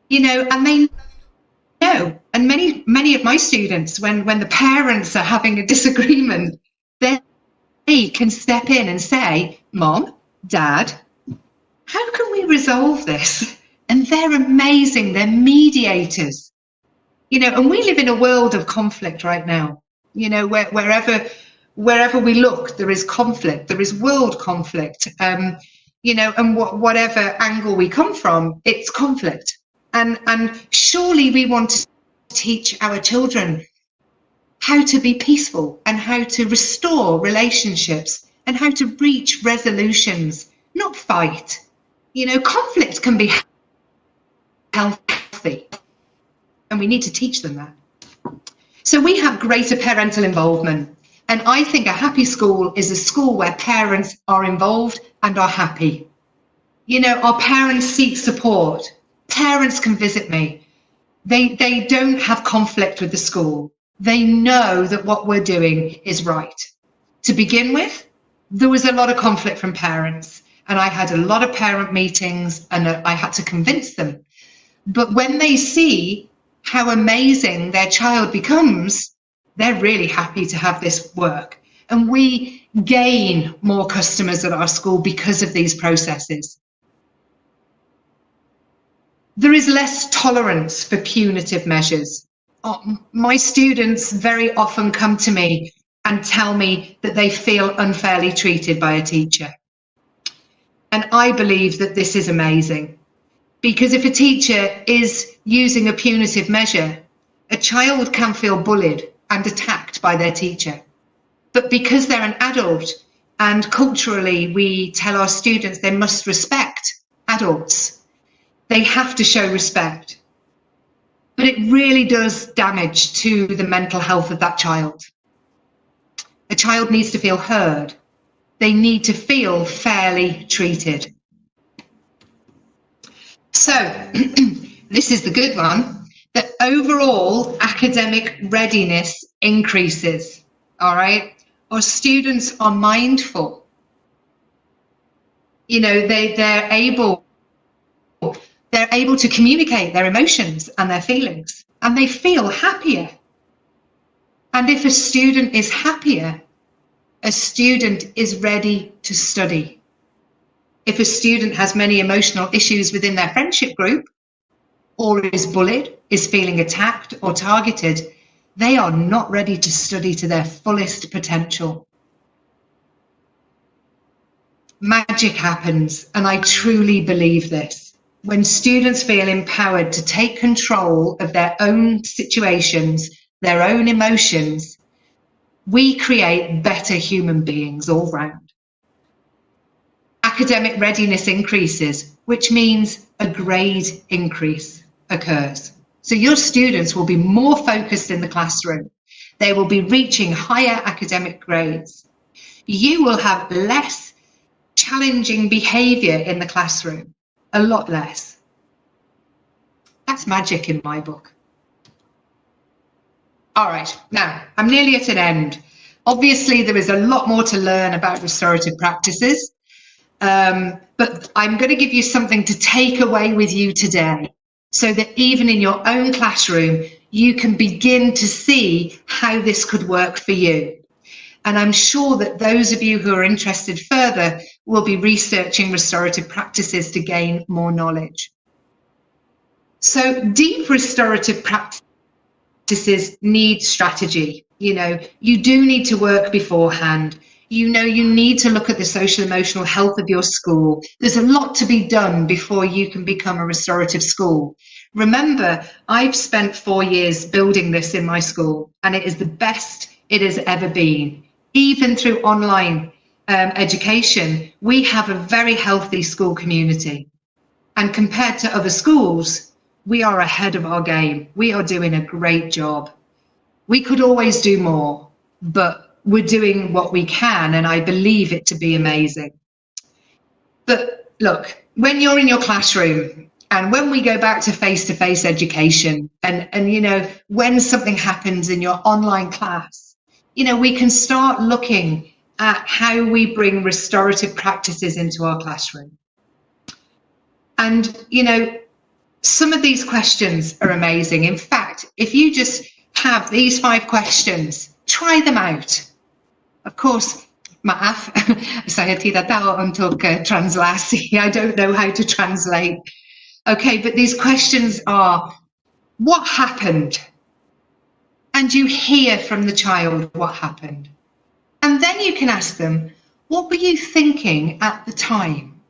You know, and they know, and many of my students, when the parents are having a disagreement, they we can step in and say, Mom, Dad, how can we resolve this? And they're amazing. They're mediators. And we live in a world of conflict right now. Wherever we look, there is conflict. There is world conflict. And whatever angle we come from, it's conflict. And surely we want to teach our children how to be peaceful and how to restore relationships and how to reach resolutions, not fight. Conflict can be healthy, and we need to teach them that. So we have greater parental involvement, and I think a happy school is a school where parents are involved and are happy. Our parents seek support. Parents can visit me. They don't have conflict with the school. They know that what we're doing is right. To begin with, there was a lot of conflict from parents, and I had a lot of parent meetings, and I had to convince them. But when they see how amazing their child becomes, they're really happy to have this work. And we gain more customers at our school because of these processes. There is less tolerance for punitive measures. My students very often come to me and tell me that they feel unfairly treated by a teacher. And I believe that this is amazing. Because if a teacher is using a punitive measure, a child can feel bullied and attacked by their teacher. But because they're an adult, and culturally we tell our students they must respect adults, they have to show respect. But it really does damage to the mental health of that child. A child needs to feel heard. They need to feel fairly treated. So, this is the good one, that overall academic readiness increases, all right? Our students are mindful. They're able to communicate their emotions and their feelings, and they feel happier. And if a student is happier, a student is ready to study. If a student has many emotional issues within their friendship group, or is bullied, is feeling attacked or targeted, they are not ready to study to their fullest potential. Magic happens, and I truly believe this. When students feel empowered to take control of their own situations, their own emotions, we create better human beings all round. Academic readiness increases, which means a grade increase occurs. So your students will be more focused in the classroom. They will be reaching higher academic grades. You will have less challenging behaviour in the classroom, a lot less. That's magic in my book. All right, now I'm nearly at an end. Obviously, there is a lot more to learn about restorative practices. But I'm going to give you something to take away with you today, so that even in your own classroom, you can begin to see how this could work for you. And I'm sure that those of you who are interested further will be researching restorative practices to gain more knowledge. So deep restorative practices need strategy. You do need to work beforehand. You need to look at the social emotional health of your school. There's a lot to be done before you can become a restorative school. Remember, I've spent 4 years building this in my school, and it is the best it has ever been. Even through online education, we have a very healthy school community. And compared to other schools, we are ahead of our game. We are doing a great job. We could always do more, but we're doing what we can, and I believe it to be amazing. But look, when you're in your classroom, and when we go back to face-to-face education, and when something happens in your online class, we can start looking at how we bring restorative practices into our classroom. And, some of these questions are amazing. In fact, if you just have these 5 questions, try them out. Of course, maaf, saya tidak tahu untuk translasi. I don't know how to translate. Okay, but these questions are, what happened? And you hear from the child what happened. And then you can ask them, what were you thinking at the time?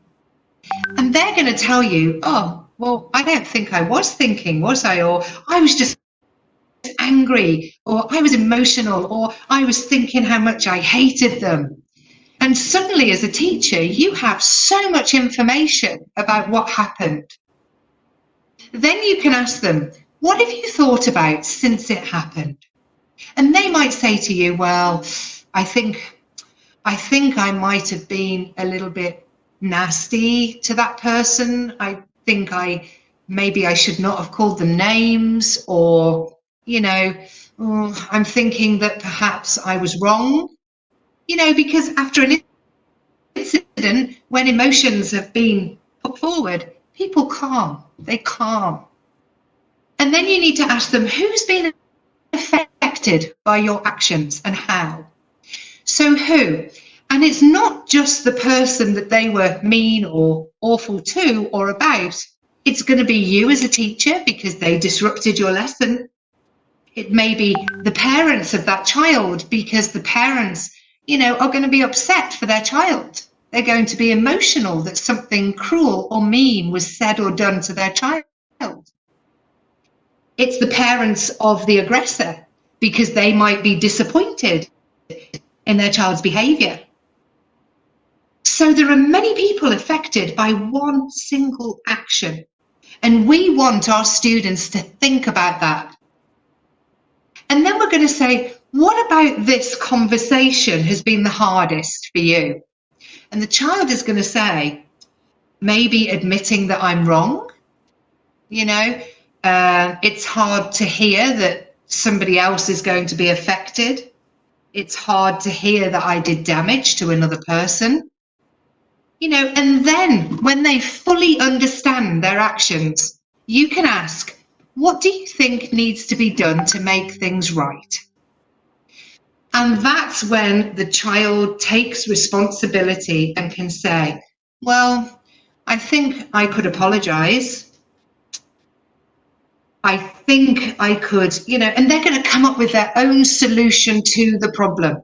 And they're going to tell you, oh, well, I don't think I was thinking, was I? Or I was just angry, or I was emotional, or I was thinking how much I hated them. And suddenly, as a teacher, you have so much information about what happened. Then you can ask them, what have you thought about since it happened? And they might say to you, well, I think I might have been a little bit nasty to that person. I think maybe I should not have called them names, or, you know, I'm thinking that perhaps I was wrong, you know, because after an incident, when emotions have been put forward, people calm, they calm. And then you need to ask them, who's been affected by your actions and how? So who? And it's not just the person that they were mean or awful to or about. It's going to be you as a teacher because they disrupted your lesson. It may be the parents of that child because the parents, you know, are going to be upset for their child. They're going to be emotional that something cruel or mean was said or done to their child. It's the parents of the aggressor because they might be disappointed in their child's behavior. So there are many people affected by one single action. And we want our students to think about that. And then we're going to say, what about this conversation has been the hardest for you? And the child is going to say, maybe admitting that I'm wrong. You know, it's hard to hear that somebody else is going to be affected. It's hard to hear that I did damage to another person. You know, and then when they fully understand their actions, you can ask, what do you think needs to be done to make things right? And that's when the child takes responsibility and can say, well, I think I could apologize. I think I could, you know, and they're going to come up with their own solution to the problem.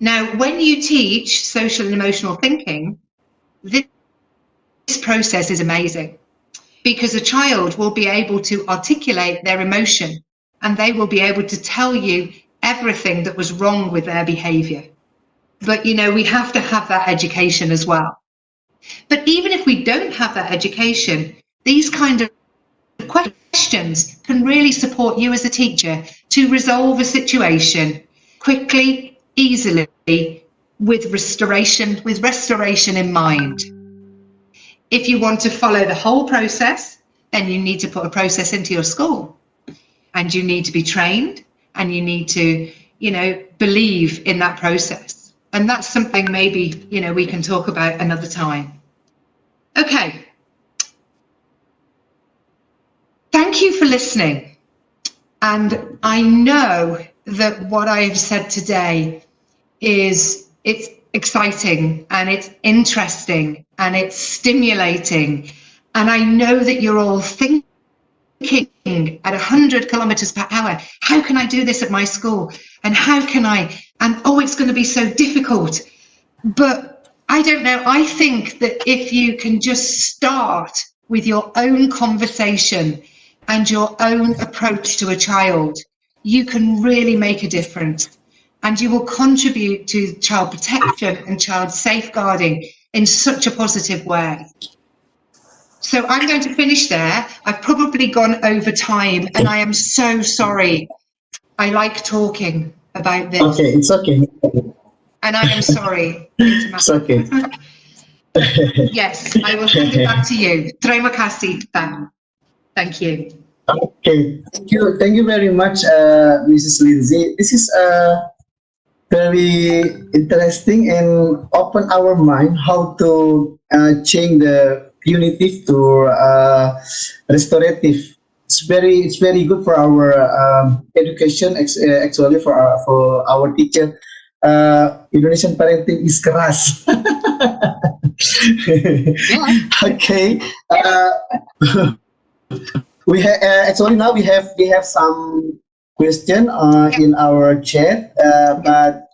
Now, when you teach social and emotional thinking, this process is amazing because a child will be able to articulate their emotion and they will be able to tell you everything that was wrong with their behavior. But, you know, we have to have that education as well. But even if we don't have that education, these kind of questions can really support you as a teacher to resolve a situation quickly, easily, with restoration in mind. If you want to follow the whole process, then you need to put a process into your school, and you need to be trained, and you need to, you know, believe in that process. And that's something maybe, you know, we can talk about another time. Okay. Thank you for listening. And I know that what I've said today it's exciting and it's interesting and it's stimulating. And I know that you're all thinking at 100 kilometers per hour, how can I do this at my school? And how can I? And oh, it's going to be so difficult. But I don't know. I think that if you can just start with your own conversation and your own approach to a child, you can really make a difference. And you will contribute to child protection and child safeguarding in such a positive way. So I'm going to finish there. I've probably gone over time and I am so sorry. I like talking about this. Okay, it's okay. And I am sorry. It's okay. Yes, I will hand it back to you. Terima kasih, Tan. Thank you. Okay, thank you very much, Mrs. Lindsay. This is very interesting and open our mind how to change the punitive to restorative. It's very good for our education, actually for our teacher. Indonesian parenting is keras. Okay. We have actually now we have some question in our chat, but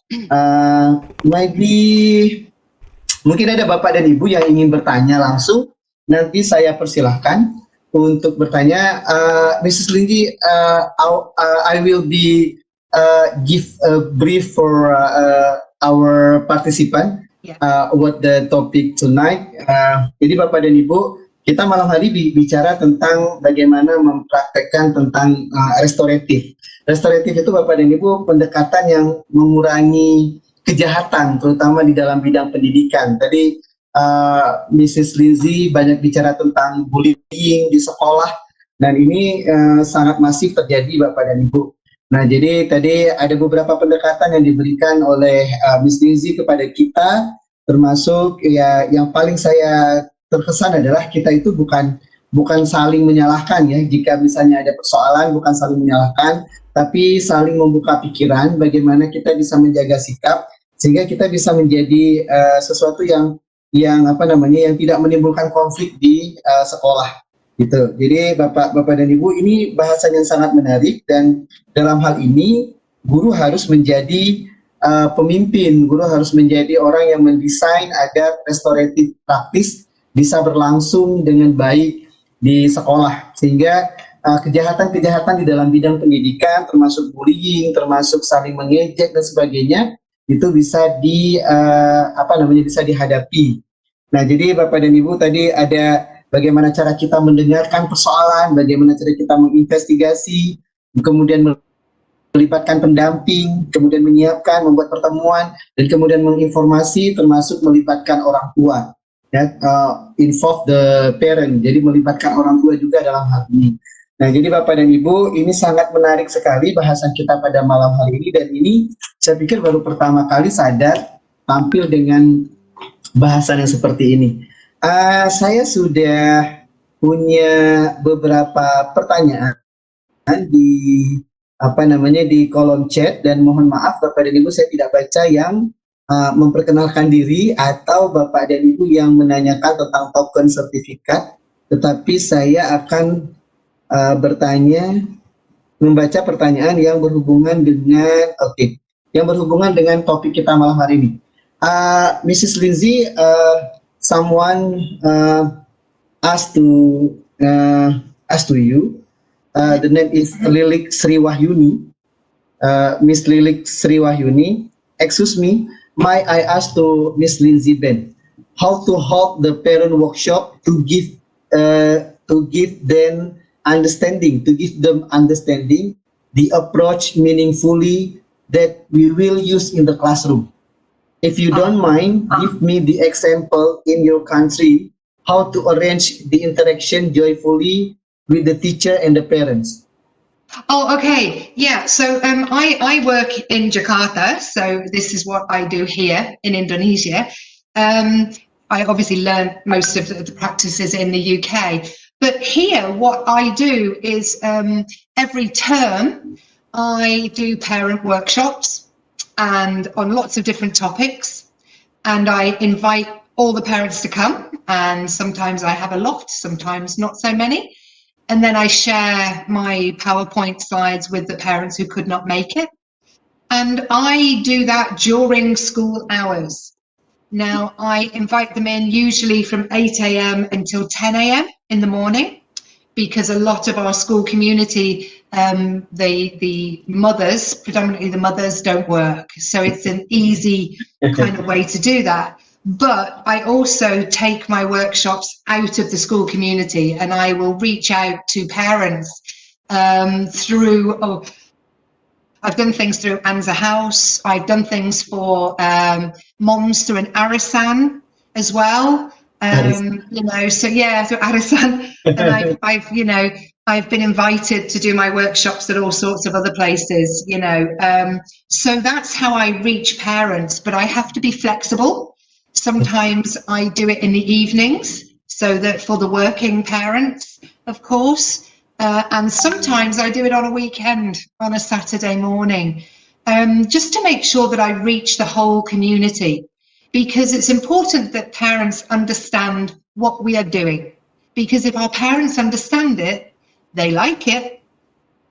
maybe mungkin ada Bapak dan Ibu yang ingin bertanya langsung. Nanti saya persilahkan untuk bertanya. Mrs. Lindy, I will be give a brief for our participant what the topic tonight. Jadi Bapak dan Ibu, kita malam hari bicara tentang bagaimana mempraktekkan tentang restoratif. Restoratif itu Bapak dan Ibu pendekatan yang mengurangi kejahatan, terutama di dalam bidang pendidikan. Tadi Mrs. Lindsay banyak bicara tentang bullying di sekolah, dan ini sangat masif terjadi Bapak dan Ibu. Nah, jadi tadi ada beberapa pendekatan yang diberikan oleh Miss Lindsay kepada kita, termasuk ya yang paling saya terkesan adalah kita itu bukan saling menyalahkan ya. Jika misalnya ada persoalan, bukan saling menyalahkan, tapi saling membuka pikiran bagaimana kita bisa menjaga sikap sehingga kita bisa menjadi sesuatu yang tidak menimbulkan konflik di sekolah gitu. Jadi Bapak dan Ibu, ini bahasan yang sangat menarik, dan dalam hal ini guru harus menjadi pemimpin, guru harus menjadi orang yang mendesain agar restoratif praktis bisa berlangsung dengan baik di sekolah, sehingga kejahatan-kejahatan di dalam bidang pendidikan, termasuk bullying, termasuk saling mengejek dan sebagainya, itu bisa bisa dihadapi. Nah, jadi Bapak dan Ibu, tadi ada bagaimana cara kita mendengarkan persoalan, bagaimana cara kita menginvestigasi, kemudian melibatkan pendamping, kemudian menyiapkan, membuat pertemuan, dan kemudian menginformasi, termasuk melibatkan orang tua. Involve the parent, jadi melibatkan orang tua juga dalam hal ini. Nah, jadi Bapak dan Ibu, ini sangat menarik sekali bahasan kita pada malam hari ini, dan ini saya pikir baru pertama kali Sadar tampil dengan bahasan yang seperti ini. Saya sudah punya beberapa pertanyaan di kolom chat, dan mohon maaf Bapak dan Ibu, saya tidak baca yang memperkenalkan diri atau Bapak dan Ibu yang menanyakan tentang token sertifikat, tetapi saya akan membaca pertanyaan yang berhubungan dengan topik kita malam hari ini. Mrs. Lindsay, someone asked to you. The name is Lilik Sri Wahyuni. Miss Lilik Sri Wahyuni. Excuse me, might I ask to Miss Lindsay Ben, how to hold the parent workshop to give them understanding, the approach meaningfully that we will use in the classroom. If you don't mind, give me the example in your country, how to arrange the interaction joyfully with the teacher and the parents. Oh, okay. Yeah. So I work in Jakarta. So this is what I do here in Indonesia. I obviously learned most of the practices in the UK. But here, what I do is every term, I do parent workshops, and on lots of different topics, and I invite all the parents to come, and sometimes I have a lot, sometimes not so many, and then I share my PowerPoint slides with the parents who could not make it, and I do that during school hours. Now, I invite them in usually from 8 a.m. until 10 a.m. in the morning, because a lot of our school community, the mothers, predominantly the mothers, don't work. So it's an easy kind of way to do that. But I also take my workshops out of the school community, and I will reach out to parents through, I've done things through Anza House. I've done things for moms through an Arisan as well. So yeah, through Arisan, and I've been invited to do my workshops at all sorts of other places, so that's how I reach parents, but I have to be flexible. Sometimes I do it in the evenings, so that for the working parents, of course, and sometimes I do it on a weekend, on a Saturday morning. just to make sure that I reach the whole community, because it's important that parents understand what we are doing. Because if our parents understand it, they like it,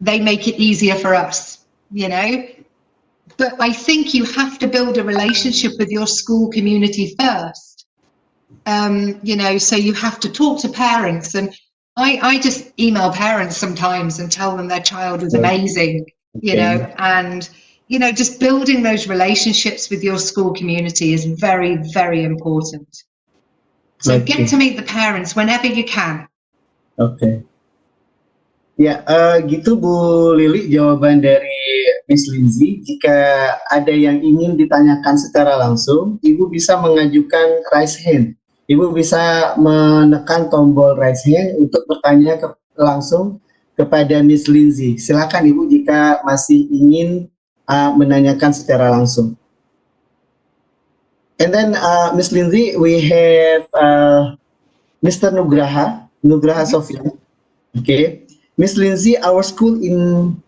they make it easier for us, you know. But I think you have to build a relationship with your school community first, you know, so you have to talk to parents. And I just email parents sometimes and tell them their child was amazing, you know, and, you know, just building those relationships with your school community is very, very important. So get to meet the parents whenever you can. Ya, gitu Bu Lili jawaban dari Miss Lindsay. Jika ada yang ingin ditanyakan secara langsung, Ibu bisa mengajukan raise hand. Ibu bisa menekan tombol raise hand untuk bertanya langsung kepada Miss Lindsay. Silakan Ibu jika masih ingin menanyakan secara langsung. And then Miss Lindsay, we have Mr. Nugraha Sofyan. Okay. Miss Lindsay, our school in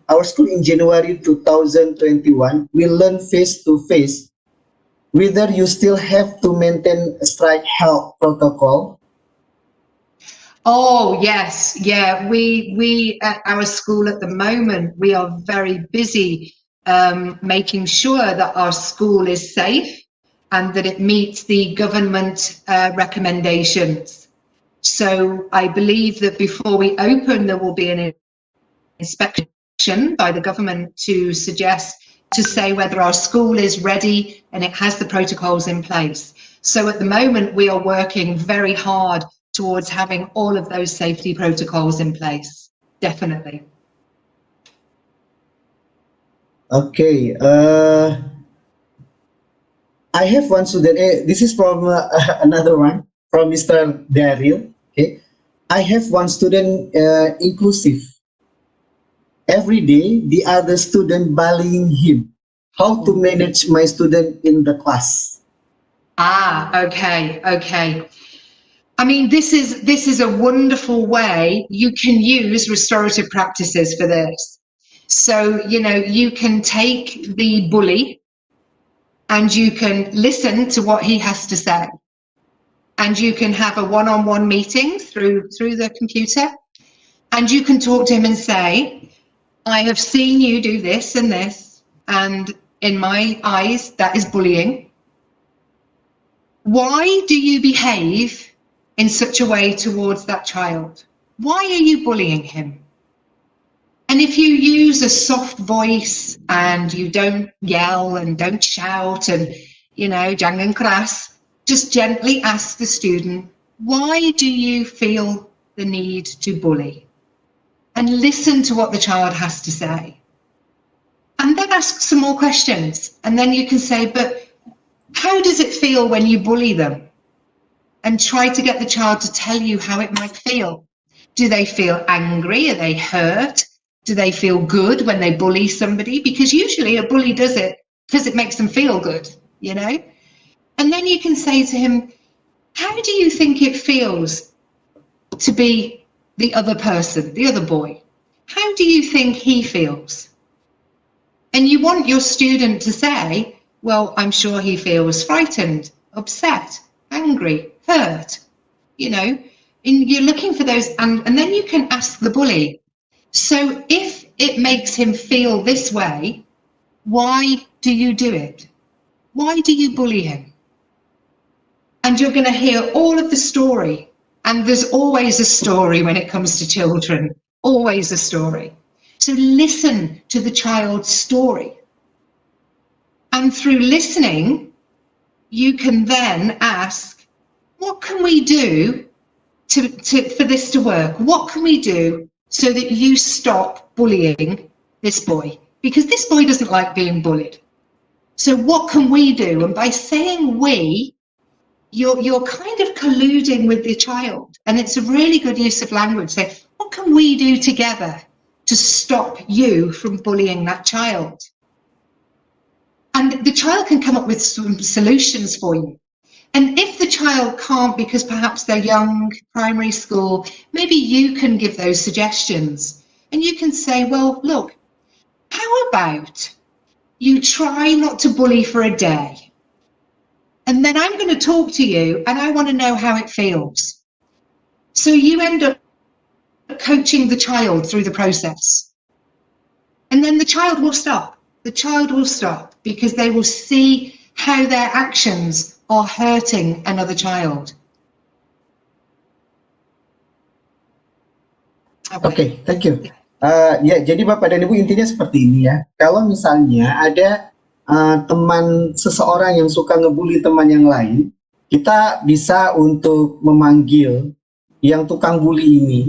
January 2021, we learn face to face whether you still have to maintain a strict health protocol. Oh yes, yeah. We at our school at the moment, we are very busy making sure that our school is safe and that it meets the government recommendations. So I believe that before we open, there will be an inspection by the government to say whether our school is ready and it has the protocols in place. So at the moment, we are working very hard towards having all of those safety protocols in place. Definitely. Okay. I have one student. This is from another one. From Mr. Daryl, okay. I have one student inclusive. Every day, the other student bullying him. How to manage my student in the class? Okay. I mean, this is a wonderful way you can use restorative practices for this. So, you know, you can take the bully and you can listen to what he has to say. And you can have a one-on-one meeting through the computer, and you can talk to him and say, I have seen you do this and this, and in my eyes, that is bullying. Why do you behave in such a way towards that child? Why are you bullying him? And if you use a soft voice and you don't yell and don't shout and, you know, jangan keras, just gently ask the student, why do you feel the need to bully? And listen to what the child has to say. And then ask some more questions. And then you can say, but how does it feel when you bully them? And try to get the child to tell you how it might feel. Do they feel angry? Are they hurt? Do they feel good when they bully somebody? Because usually a bully does it because it makes them feel good, you know? And then you can say to him, how do you think it feels to be the other person, the other boy? How do you think he feels? And you want your student to say, well, I'm sure he feels frightened, upset, angry, hurt, you know, and you're looking for those. And then you can ask the bully, so if it makes him feel this way, why do you do it? Why do you bully him? And you're going to hear all of the story. And there's always a story when it comes to children, always a story. So listen to the child's story. And through listening, you can then ask, what can we do for this to work? What can we do so that you stop bullying this boy? Because this boy doesn't like being bullied. So what can we do? And by saying we, you're kind of colluding with the child, and it's a really good use of language. Say, what can we do together to stop you from bullying that child? And the child can come up with some solutions for you. And if the child can't, because perhaps they're young, primary school, maybe you can give those suggestions. And you can say, well, look, how about you try not to bully for a day. And then I'm going to talk to you and I want to know how it feels. So you end up coaching the child through the process. And then the child will stop. The child will stop because they will see how their actions are hurting another child. Oke, thank you. Ya, jadi Bapak dan Ibu intinya seperti ini ya. Kalau misalnya ada teman seseorang yang suka ngebully teman yang lain, kita bisa untuk memanggil yang tukang bully ini,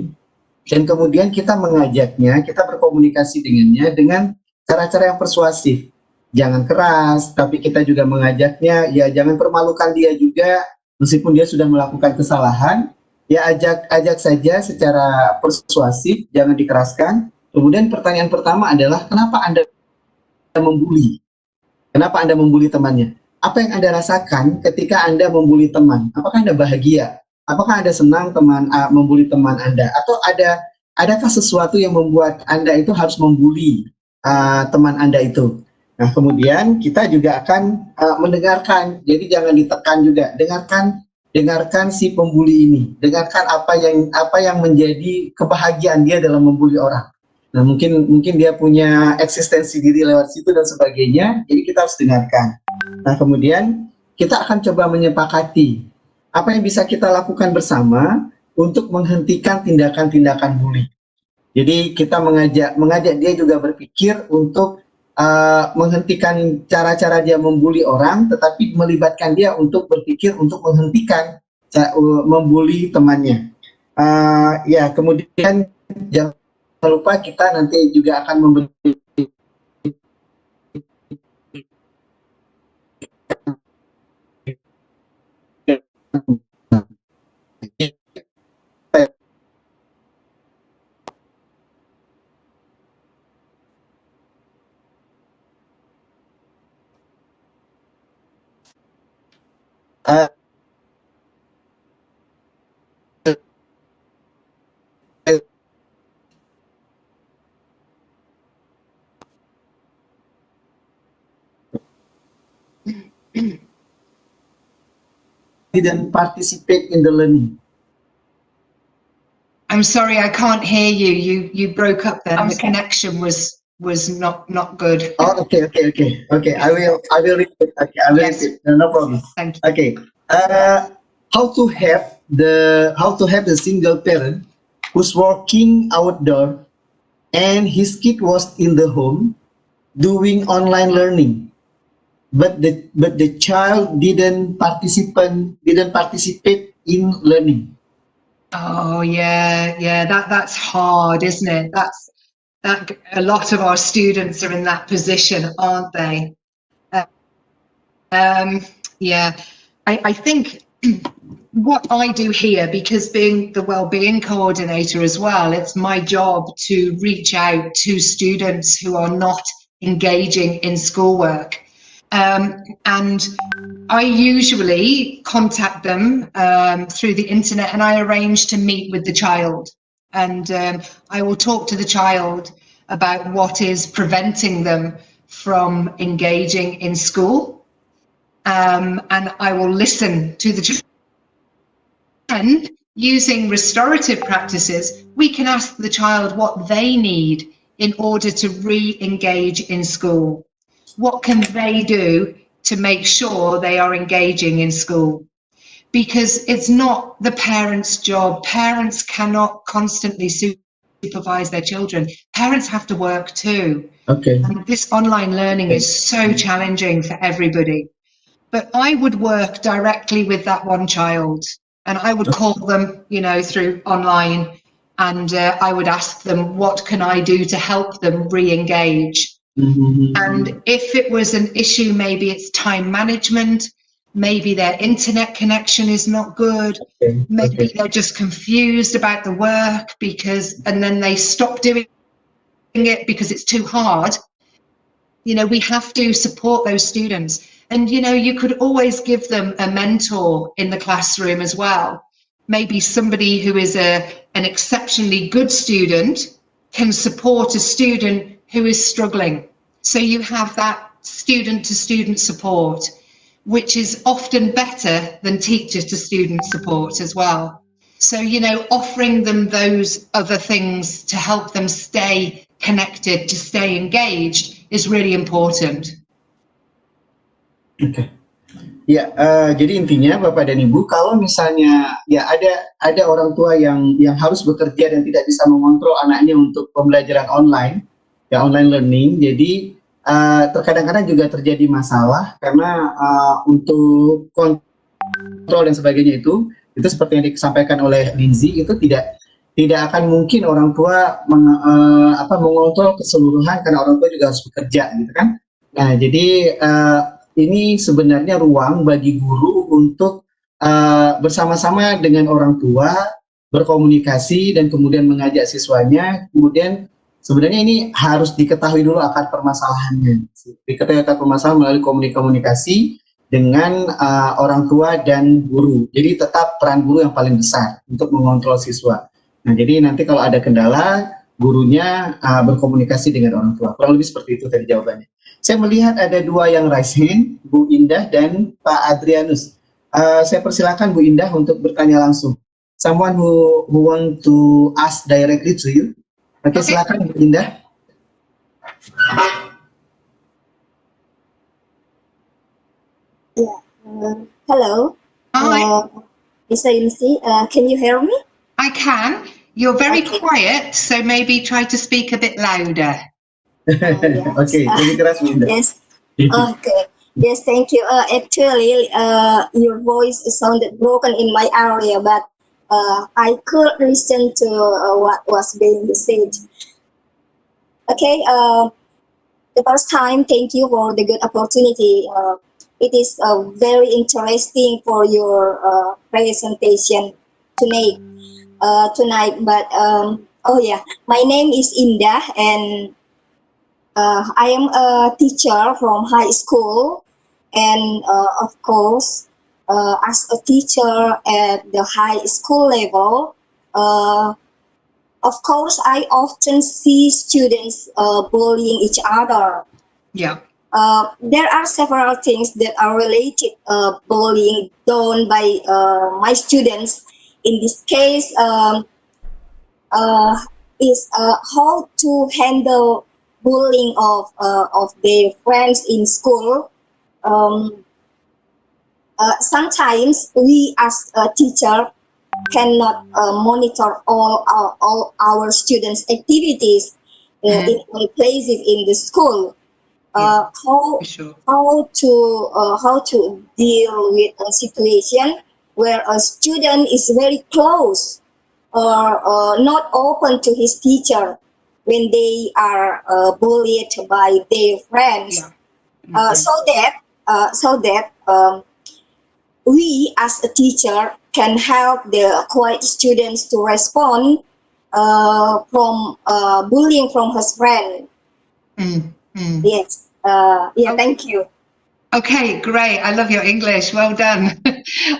dan kemudian kita mengajaknya, kita berkomunikasi dengannya dengan cara-cara yang persuasif. Jangan keras, tapi kita juga mengajaknya, ya jangan permalukan dia juga, meskipun dia sudah melakukan kesalahan. Ya ajak saja secara persuasif, jangan dikeraskan. Kemudian pertanyaan pertama adalah, kenapa Anda membuli? Kenapa Anda membuli temannya? Apa yang Anda rasakan ketika Anda membuli teman? Apakah Anda bahagia? Apakah Anda senang teman membuli teman Anda? Atau adakah sesuatu yang membuat Anda itu harus membuli teman Anda itu? Nah, kemudian kita juga akan mendengarkan. Jadi jangan ditekan juga. Dengarkan si pembuli ini, dengarkan apa yang menjadi kebahagiaan dia dalam membuli orang. Nah, mungkin dia punya eksistensi diri lewat situ dan sebagainya, jadi kita harus dengarkan. Nah, kemudian kita akan coba menyepakati apa yang bisa kita lakukan bersama untuk menghentikan tindakan-tindakan bully. Jadi kita mengajak dia juga berpikir untuk menghentikan cara-cara dia membuli orang, tetapi melibatkan dia untuk berpikir untuk menghentikan membuli temannya. Ya, kemudian jangan lupa kita nanti juga akan memberi didn't participate in the learning. I'm sorry, I can't hear you. You broke up there. The connection was not good. Oh, okay. I will repeat. Okay, I will repeat. No problem. Thank you. Okay. How to have the single parent who's working outdoor and his kid was in the home doing online learning, but the child didn't participate in learning. Oh yeah, that's hard, isn't it? That a lot of our students are in that position, aren't they? Yeah, I think what I do here, because being the wellbeing coordinator as well, it's my job to reach out to students who are not engaging in schoolwork. And I usually contact them through the internet, and I arrange to meet with the child. And I will talk to the child about what is preventing them from engaging in school. And I will listen to the child. And using restorative practices, we can ask the child what they need in order to re-engage in school. What can they do to make sure they are engaging in school? Because it's not the parents' job. Parents cannot constantly supervise their children. Parents have to work too. Okay. And this online learning is so challenging for everybody. But I would work directly with that one child, and I would call them, through online, and I would ask them, what can I do to help them re-engage? Mm-hmm. And if it was an issue, maybe it's time management, maybe their internet connection is not good, maybe they're just confused about the work and then they stop doing it because it's too hard. We have to support those students. And, you could always give them a mentor in the classroom as well. Maybe somebody who is an exceptionally good student can support a student who is struggling. So you have that student-to-student support, which is often better than teacher-to-student support as well. So, you know, offering them those other things to help them stay connected, to stay engaged, is really important. Oke. Ya, jadi intinya Bapak dan Ibu, kalau misalnya ya ada orang tua yang harus bekerja dan tidak bisa mengontrol anaknya untuk pembelajaran online, ya online learning, jadi terkadang-kadang juga terjadi masalah karena untuk kontrol dan sebagainya itu seperti yang disampaikan oleh Lindsay, itu tidak akan mungkin orang tua mengontrol keseluruhan karena orang tua juga harus bekerja, gitu kan? Nah, jadi ini sebenarnya ruang bagi guru untuk bersama-sama dengan orang tua berkomunikasi dan kemudian mengajak siswanya. Kemudian sebenarnya ini harus diketahui dulu akar permasalahannya. Diketahui akar permasalahan melalui komunikasi dengan orang tua dan guru. Jadi tetap peran guru yang paling besar untuk mengontrol siswa. Nah, jadi nanti kalau ada kendala, gurunya berkomunikasi dengan orang tua. Kurang lebih seperti itu tadi jawabannya. Saya melihat ada dua yang raise hand, Bu Indah dan Pak Adrianus. Saya persilakan Bu Indah untuk bertanya langsung. Someone who want to ask directly to you. Oke, silakan Bu Indah. Hello. Hi. Mr. Edisi, can you hear me? I can. You're very quiet, so maybe try to speak a bit louder. Oke, lebih keras Bu Indah. Yes. Okay. Yes, thank you. Actually, your voice sounded broken in my area, but I could listen to what was being said. Okay. The first time, thank you for the good opportunity. It is very interesting for your presentation tonight. But my name is Indah, and I am a teacher from high school, and of course, as a teacher at the high school level, of course, I often see students bullying each other. Yeah. There are several things that are related bullying done by my students. In this case, is how to handle bullying of their friends in school. Sometimes we as a teacher cannot monitor all our students' activities in places in the school. How to deal with a situation where a student is very close or not open to his teacher when they are bullied by their friends, so that we as a teacher can help the quiet students to respond from bullying from his friend. Yes. Thank you. Okay, great. I love your English. Well done.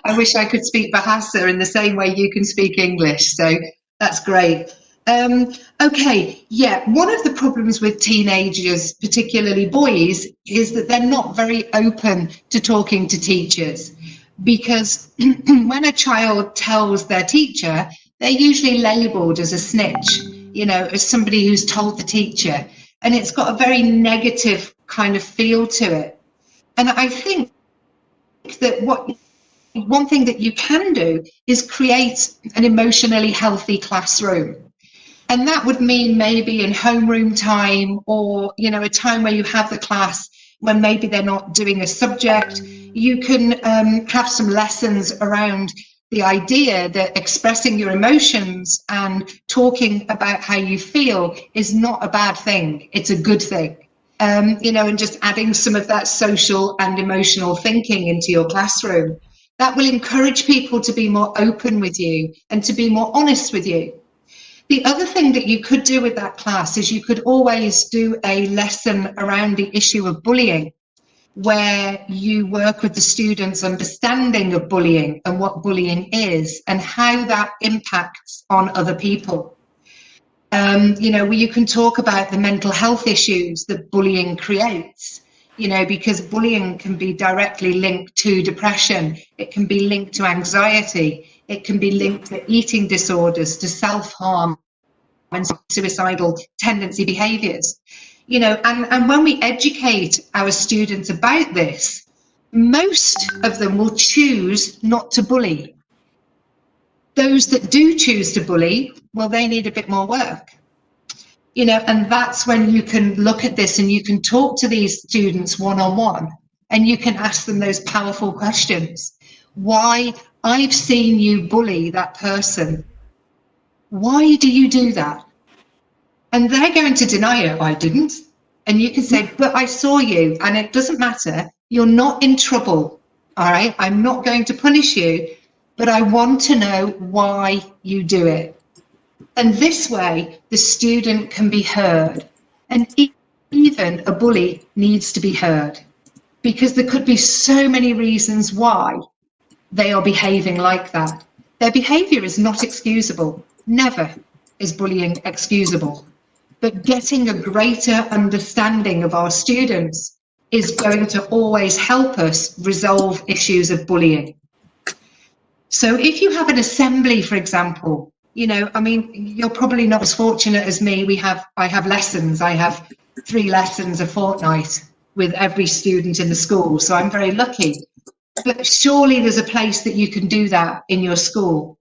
I wish I could speak Bahasa in the same way you can speak English. So that's great. Okay, yeah. One of the problems with teenagers, particularly boys, is that they're not very open to talking to teachers, because when a child tells their teacher, they're usually labeled as a snitch, you know, as somebody who's told the teacher, and it's got a very negative kind of feel to it. And I think that one thing that you can do is create an emotionally healthy classroom. And that would mean maybe in homeroom time, or, you know, a time where you have the class when maybe they're not doing a subject. You can have some lessons around the idea that expressing your emotions and talking about how you feel is not a bad thing. It's a good thing. You know, and just adding some of that social and emotional thinking into your classroom. That will encourage people to be more open with you and to be more honest with you. The other thing that you could do with that class is you could always do a lesson around the issue of bullying, where you work with the students' understanding of bullying and what bullying is and how that impacts on other people. You know, where you can talk about the mental health issues that bullying creates. you know, because bullying can be directly linked to depression. It can be linked to anxiety. It can be linked to eating disorders, to self-harm and suicidal tendency behaviors. You know, and when we educate our students about this, most of them will choose not to bully. Those that do choose to bully, well, they need a bit more work. You know, and that's when you can look at this and you can talk to these students one-on-one and you can ask them those powerful questions. Why? I've seen you bully that person. Why do you do that? And they're going to deny it. I didn't. And you can say, but I saw you, and it doesn't matter. You're not in trouble. All right. I'm not going to punish you, but I want to know why you do it. And this way, the student can be heard. And even a bully needs to be heard, because there could be so many reasons why they are behaving like that. Their behavior is not excusable. Never is bullying excusable. But getting a greater understanding of our students is going to always help us resolve issues of bullying. So if you have an assembly, for example, you know, I mean, you're probably not as fortunate as me. I have lessons. I have 3 lessons a fortnight with every student in the school. So I'm very lucky. But surely there's a place that you can do that in your school.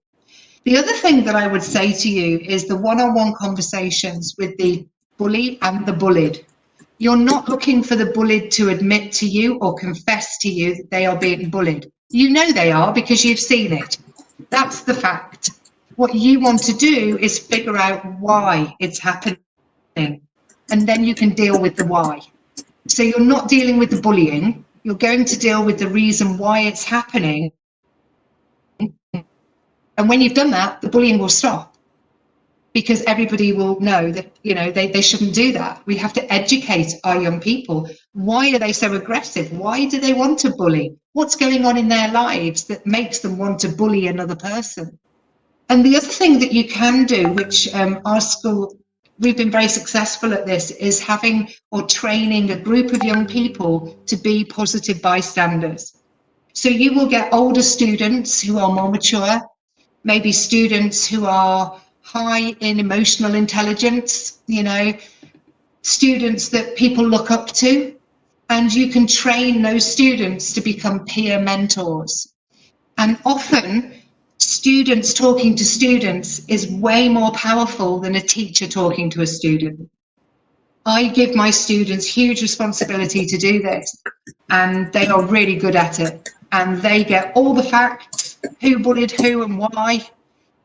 The other thing that I would say to you is the one-on-one conversations with the bully and the bullied. You're not looking for the bullied to admit to you or confess to you that they are being bullied. You know they are because you've seen it. That's the fact. What you want to do is figure out why it's happening, and then you can deal with the why. So you're not dealing with the bullying. You're going to deal with the reason why it's happening. And when you've done that, the bullying will stop, because everybody will know that, you know, they shouldn't do that. We have to educate our young people. Why are they so aggressive? Why do they want to bully? What's going on in their lives that makes them want to bully another person? And the other thing that you can do, which our school, we've been very successful at this, is having or training a group of young people to be positive bystanders. So you will get older students who are more mature, maybe students who are high in emotional intelligence, you know, students that people look up to, and you can train those students to become peer mentors. And often students talking to students is way more powerful than a teacher talking to a student. I give my students huge responsibility to do this, and they are really good at it. And they get all the facts, who bullied who and why,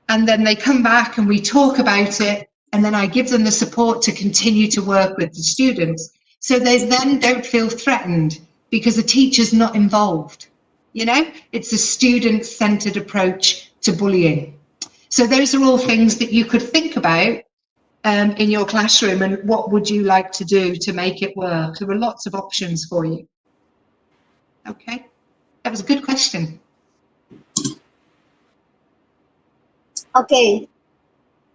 and then they come back and we talk about it, and then I give them the support to continue to work with the students, so they then don't feel threatened because the teacher's not involved. You know, it's a student-centered approach to bullying. So those are all things that you could think about in your classroom, and what would you like to do to make it work? There are lots of options for you. Okay, that was a good question. Okay.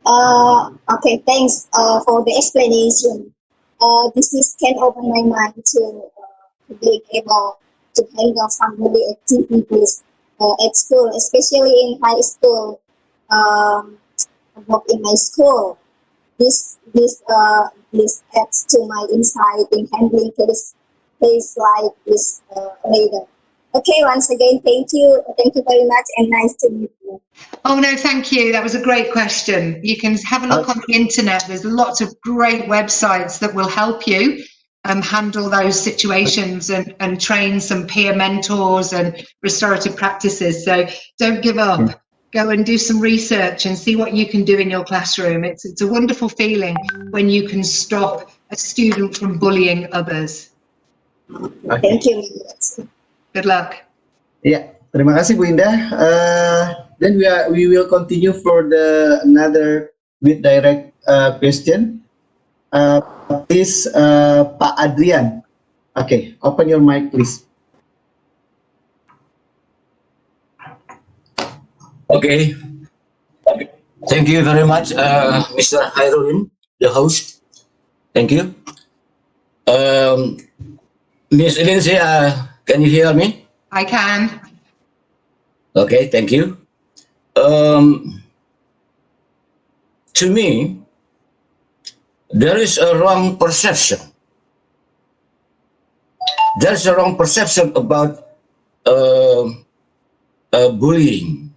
Okay, thanks for the explanation. This can open my mind to being able to handle some daily activities at school, especially in high school. Work in my school. This adds to my insight in handling cases like this later. Okay, once again, thank you very much, and nice to meet you. Oh no, thank you. That was a great question. You can have a look on the internet. There's lots of great websites that will help you handle those situations and train some peer mentors and restorative practices. So don't give up. Go and do some research and see what you can do in your classroom. It's a wonderful feeling when you can stop a student from bullying others. Okay. Thank you. Good luck. Ya, terima kasih Bu Indah. Then we will continue for another with direct question. Please, Pak Adrian. Okay, open your mic, please. Okay. Thank you very much, Mr. Hairudin, the host. Thank you. Miss Lindsay, can you hear me? I can. Okay, thank you. To me, there is a wrong perception. There's a wrong perception about bullying.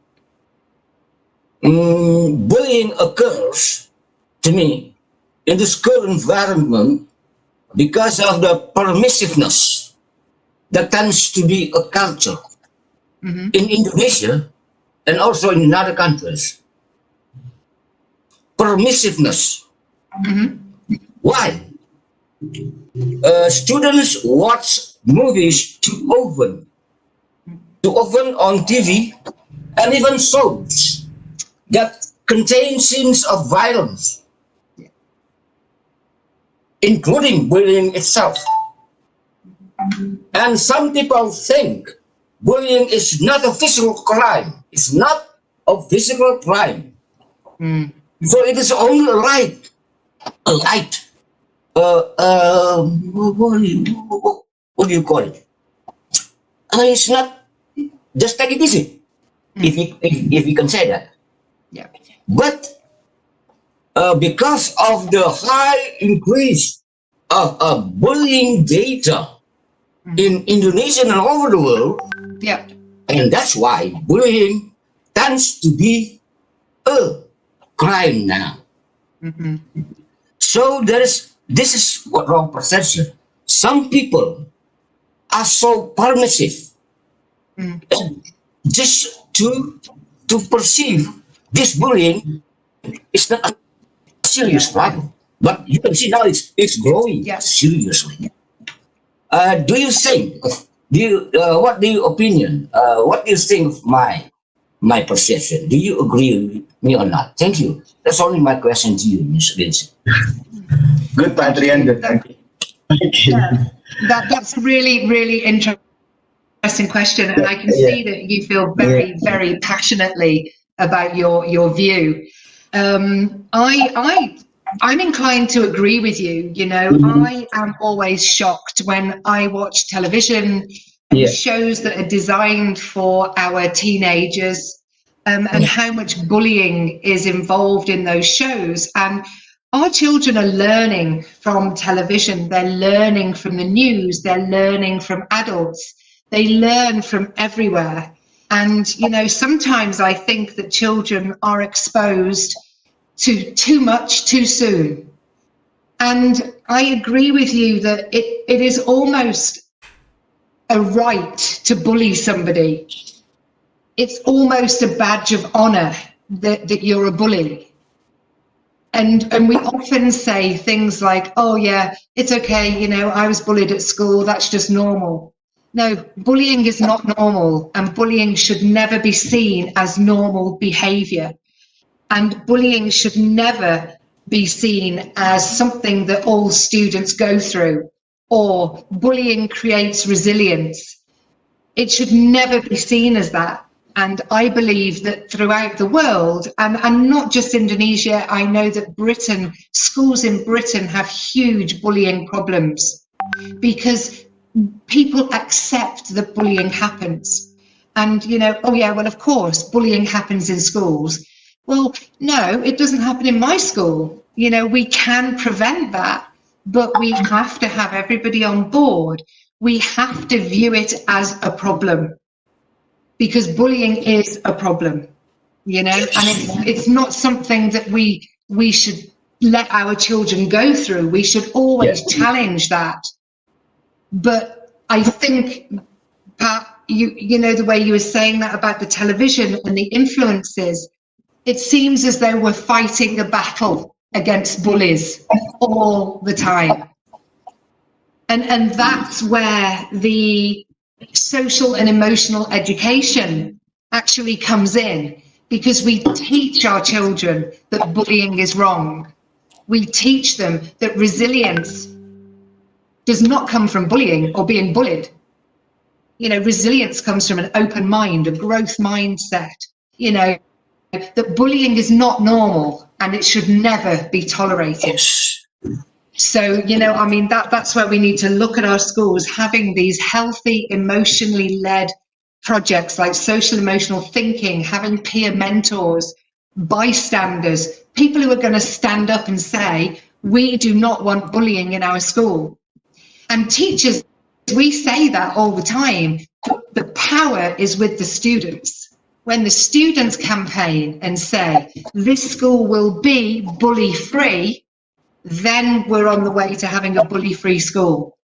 Bullying occurs, to me, in the school environment because of the permissiveness that tends to be a culture in Indonesia and also in other countries. Permissiveness. Why? Students watch movies too often on TV, and even shows that contain scenes of violence, including bullying itself. And some people think bullying is not a physical crime. It's not a physical crime. So it is only a light. What do you call it? It's not, just take it easy, if you can say that. Yeah. But because of the high increase of bullying data in Indonesia and all over the world, Yeah. and that's why bullying tends to be a crime now. So this is what wrong perception. Some people are so permissive just to perceive this bullying is not a serious problem. But you can see now it's growing seriously. Do you think? What do you opinion? What do you think of my perception? Do you agree with me or not? Thank you. That's only my question to you, Ms. Vincent. Good, Pak Adrian. Good. Thank you. Yeah. That's really, really interesting question, and I can see that you feel very, very passionately about your view. I'm inclined to agree with you. You know, I am always shocked when I watch television and shows that are designed for our teenagers, and how much bullying is involved in those shows. And our children are learning from television, they're learning from the news, they're learning from adults, they learn from everywhere. And, you know, sometimes I think that children are exposed to too much too soon. And I agree with you that it is almost a right to bully somebody. It's almost a badge of honor that you're a bully. And we often say things like, oh yeah, it's okay, you know, I was bullied at school, that's just normal. No, bullying is not normal, and bullying should never be seen as normal behavior. And bullying should never be seen as something that all students go through, or bullying creates resilience. It should never be seen as that. And I believe that throughout the world, and not just Indonesia, I know that Britain, schools in Britain have huge bullying problems because people accept that bullying happens. And, you know, oh yeah, well, of course, bullying happens in schools. Well, no, it doesn't happen in my school. You know, we can prevent that, but we have to have everybody on board. We have to view it as a problem, because bullying is a problem, you know, and it's not something that we should let our children go through. We should always challenge that. But I think, Pat, you know, the way you were saying that about the television and the influences, it seems as though we're fighting a battle against bullies all the time. And that's where the social and emotional education actually comes in, because we teach our children that bullying is wrong. We teach them that resilience does not come from bullying or being bullied. You know, resilience comes from an open mind, a growth mindset, you know, that bullying is not normal and it should never be tolerated. So, you know, I mean, that's where we need to look at our schools, having these healthy, emotionally led projects like social emotional thinking, having peer mentors, bystanders, people who are going to stand up and say, we do not want bullying in our school. And teachers, we say that all the time, the power is with the students. When the students campaign and say, this school will be bully free, then we're on the way to having a bully-free school.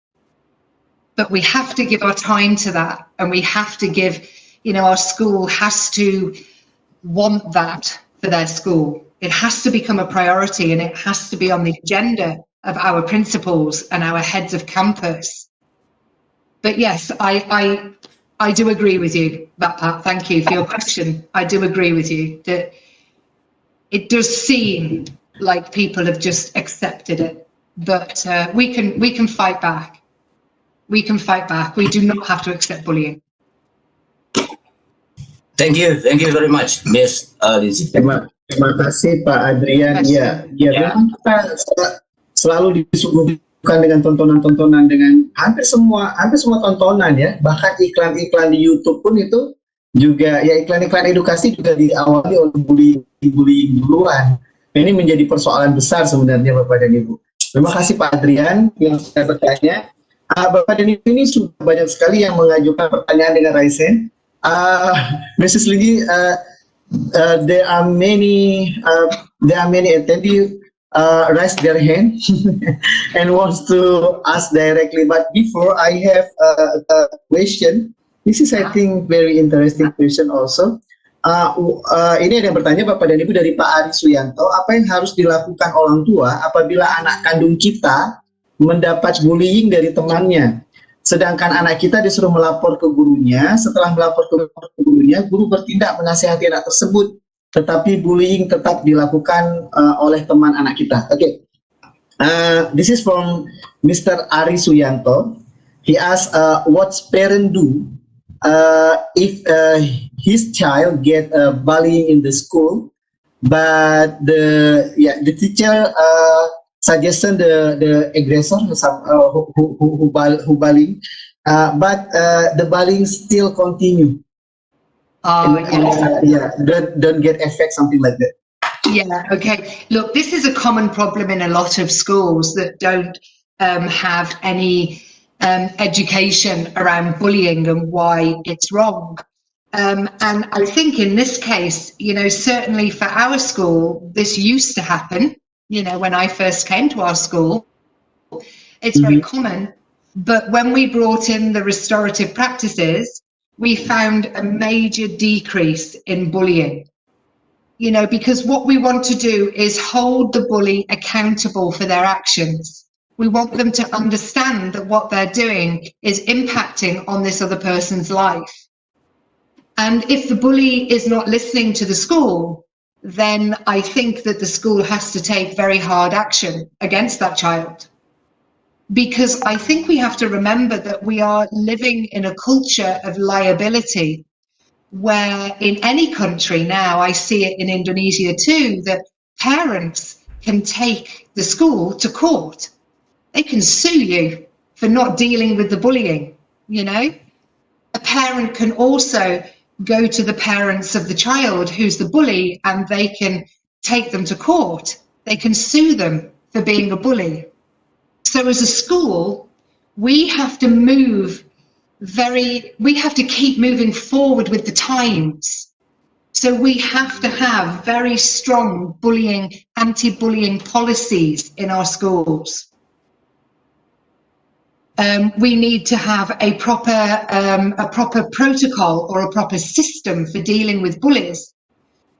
But we have to give our time to that, and we have to give, you know, our school has to want that for their school. It has to become a priority, and it has to be on the agenda of our principals and our heads of campus. But yes, I do agree with you, Pat. Thank you for your question. I do agree with you that it does seem like people have just accepted it, but we can fight back. We can fight back. We do not have to accept bullying. Thank you very much, Miss Lizzie. Terima kasih Pak Adrian. Ya, memang kita selalu disuguhkan dengan tontonan-tontonan dengan hampir semua tontonan ya, bahkan iklan-iklan di YouTube pun itu juga ya, iklan-iklan edukasi juga diawali oleh bullying duluan. Ini menjadi persoalan besar sebenarnya Bapak dan Ibu. Terima kasih Pak Adrian yang sudah bertanya. Bapak dan Ibu, ini sudah banyak sekali yang mengajukan pertanyaan dengan raise hand. Mrs. Ligi, there are many attendees raise their hand and wants to ask directly. But before I have a question, this is I think very interesting question also. Ini ada yang bertanya Bapak dan Ibu dari Pak Ari Suyanto, apa yang harus dilakukan orang tua apabila anak kandung kita mendapat bullying dari temannya, sedangkan anak kita disuruh melapor ke gurunya. Setelah melapor ke gurunya, guru bertindak menasihati anak tersebut, tetapi bullying tetap dilakukan oleh teman anak kita. Okay. This is from Mr. Ari Suyanto. He asked, what's parent do if his child get bullying in the school, but the teacher suggested the aggressor who bullying, but the bullying still continue. Don't get effect, something like that. Yeah, okay. Look, this is a common problem in a lot of schools that don't have any education around bullying and why it's wrong. And I think in this case, you know, certainly for our school, this used to happen, you know, when I first came to our school, it's very common. But when we brought in the restorative practices, we found a major decrease in bullying. You know, because what we want to do is hold the bully accountable for their actions. We want them to understand that what they're doing is impacting on this other person's life. And if the bully is not listening to the school, then I think that the school has to take very hard action against that child. Because I think we have to remember that we are living in a culture of liability, where in any country now, I see it in Indonesia too, that parents can take the school to court. They can sue you for not dealing with the bullying, you know. A parent can also go to the parents of the child who's the bully, and they can take them to court. They can sue them for being a bully. So as a school, we have to keep moving forward with the times. So we have to have very strong bullying, anti-bullying policies in our schools. We need to have a proper protocol or a proper system for dealing with bullies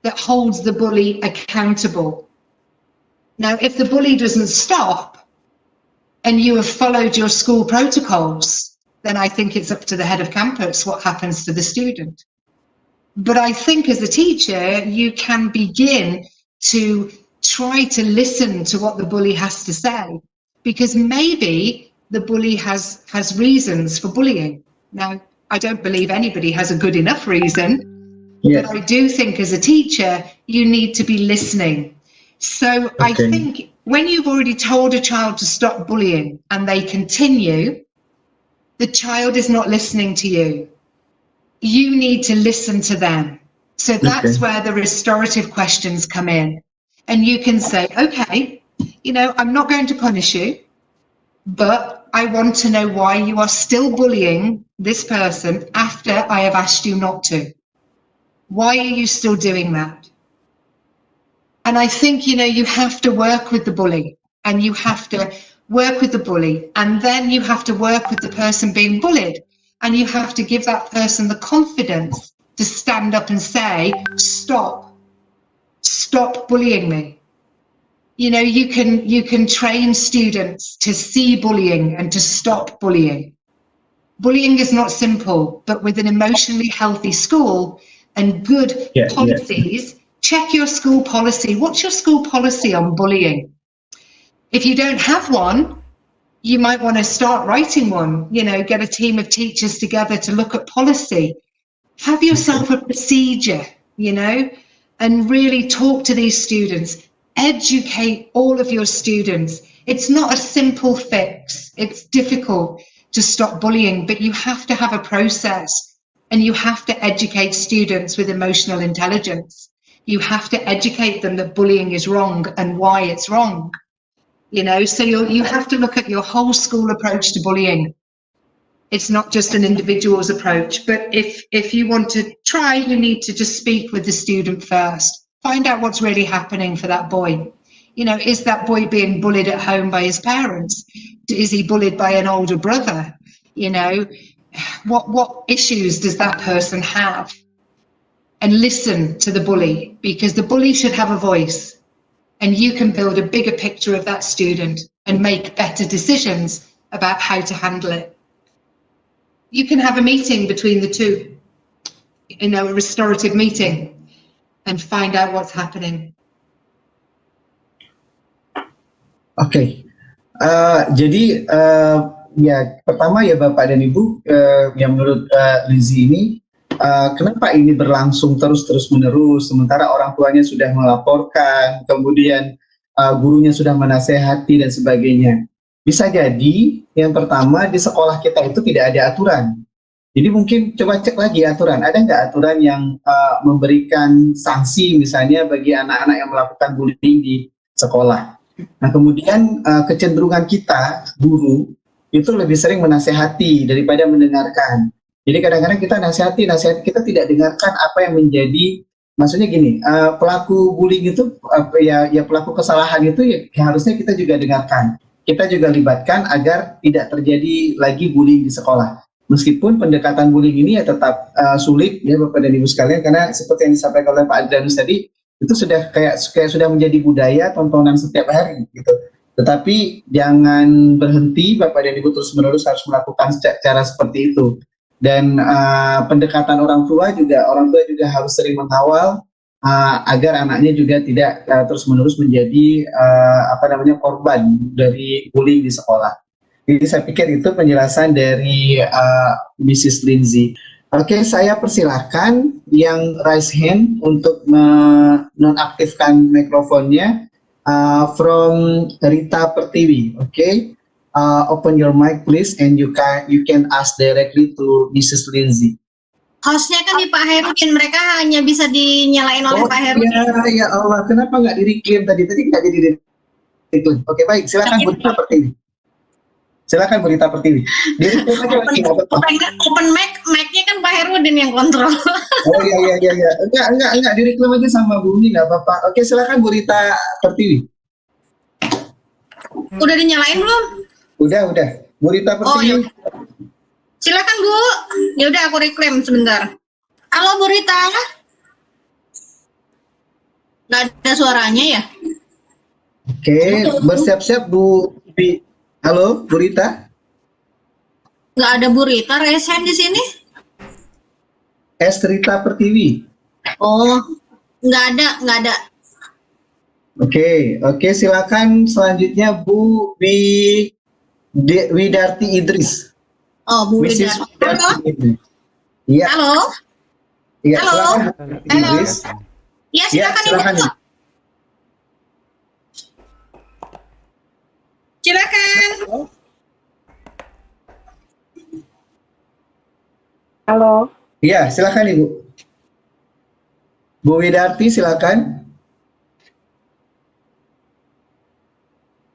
that holds the bully accountable. Now, if the bully doesn't stop and you have followed your school protocols, then I think it's up to the head of campus what happens to the student. But I think as a teacher, you can begin to try to listen to what the bully has to say, because maybe the bully has reasons for bullying. Now, I don't believe anybody has a good enough reason, but I do think as a teacher, you need to be listening. So I think when you've already told a child to stop bullying and they continue, the child is not listening to you. You need to listen to them. So that's where the restorative questions come in. And you can say, okay, you know, I'm not going to punish you, but I want to know why you are still bullying this person after I have asked you not to. Why are you still doing that? And I think, you know, you have to work with the bully, and you have to work with the bully, and then you have to work with the person being bullied, and you have to give that person the confidence to stand up and say, stop bullying me. You know, you can train students to see bullying and to stop bullying. Bullying is not simple, but with an emotionally healthy school and good policies, check your school policy. What's your school policy on bullying? If you don't have one, you might want to start writing one, you know, get a team of teachers together to look at policy. Have yourself a procedure, you know, and really talk to these students. Educate all of your students. It's not a simple fix. It's difficult to stop bullying, but you have to have a process, and you have to educate students with emotional intelligence. You have to educate them that bullying is wrong and why it's wrong. You know, so you have to look at your whole school approach to bullying. It's not just an individual's approach, but if you want to try, you need to just speak with the student first. Find out what's really happening for that boy. You know, is that boy being bullied at home by his parents? Is he bullied by an older brother? You know, what issues does that person have? And listen to the bully, because the bully should have a voice, and you can build a bigger picture of that student and make better decisions about how to handle it. You can have a meeting between the two, you know, a restorative meeting, and find out what's happening. Oke. Jadi ya pertama ya Bapak dan Ibu, yang menurut Lizzie ini, kenapa ini berlangsung terus menerus sementara orang tuanya sudah melaporkan, kemudian gurunya sudah menasehati dan sebagainya. Bisa jadi yang pertama di sekolah kita itu tidak ada aturan. Jadi mungkin coba cek lagi aturan, ada nggak aturan yang memberikan sanksi misalnya bagi anak-anak yang melakukan bullying di sekolah. Nah kemudian kecenderungan kita guru itu lebih sering menasehati daripada mendengarkan. Jadi kadang-kadang kita nasihat kita tidak dengarkan apa yang menjadi, maksudnya gini, pelaku bullying itu ya pelaku kesalahan itu ya harusnya kita juga dengarkan. Kita juga libatkan agar tidak terjadi lagi bullying di sekolah. Meskipun pendekatan bullying ini ya tetap sulit ya Bapak dan Ibu sekalian, karena seperti yang disampaikan oleh Pak Adrianus tadi, itu sudah kayak sudah menjadi budaya tontonan setiap hari gitu. Tetapi jangan berhenti Bapak dan Ibu, terus-menerus harus melakukan cara seperti itu. Dan pendekatan orang tua juga harus sering mengawal agar anaknya juga tidak terus-menerus menjadi korban dari bullying di sekolah. Jadi saya pikir itu penjelasan dari Mrs. Lindsay. Oke, saya persilahkan yang raise hand untuk menonaktifkan mikrofonnya, from Rita Pertiwi. Oke, open your mic please, and you can ask directly to Mrs. Lindsay. Hostnya kan di Pak Herudin, mereka hanya bisa dinyalain oleh Pak Herudin. Ya Allah, kenapa nggak di-reclaim tadi nggak jadi di-reclaim. Oke, baik, silakan Bu Rita Pertiwi. Silakan Bu Rita Pertiwi. Open mic-nya kan Pak Herudin yang kontrol. Oh iya. Enggak di-reclaim aja sama Bu Umi, nggak apa-apa. Oke, silakan Bu Rita Pertiwi. Udah dinyalain belum? Udah. Bu Rita Pertiwi. Oh, iya. Silakan Bu. Ya udah aku reclaim sebentar. Halo Bu Rita. Nggak ada suaranya ya? Oke, bersiap-siap Bu. Halo Bu Rita. Nggak ada Bu Rita raise hand di sini. Rita Pertiwi. Oh, nggak ada. Oke, silakan selanjutnya Bu Widarti Idris. Oh, Bu Widarti. Halo. Iya. Halo. Iya, halo. Idris. Ya, silakan. Silakan. Halo. Iya, silakan Ibu. Bu Widarti, silakan.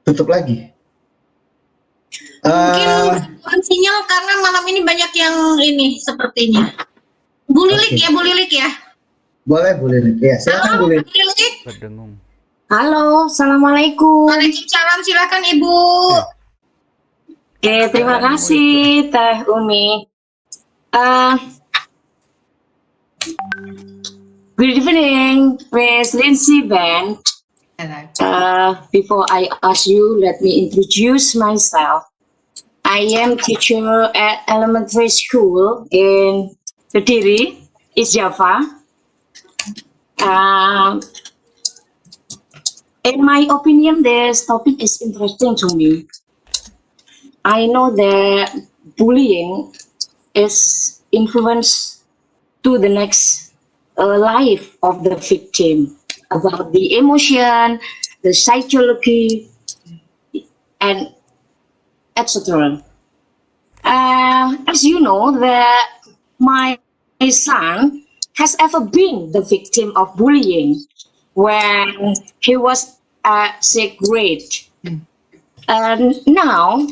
Tutup lagi. Mungkin sinyal karena malam ini banyak yang ini sepertinya. Bu Lilik ya, Bu Lilik ya. Boleh, Bu Lilik. Ya, silakan Bu Lilik. Bu Lilik. Berdengung. Halo, assalamualaikum. Waalaikumsalam, silakan Ibu. Oke, terima kasih Teh Umi. Good evening, Miss Lindsay Band. Hello. Before I ask you, let me introduce myself. I am teacher at elementary school in Kediri, East Java. In my opinion, this topic is interesting to me. I know that bullying is influence to the next life of the victim, about the emotion, the psychology, and etc. As you know, that my son has ever been the victim of bullying when he was at 6th grade. And now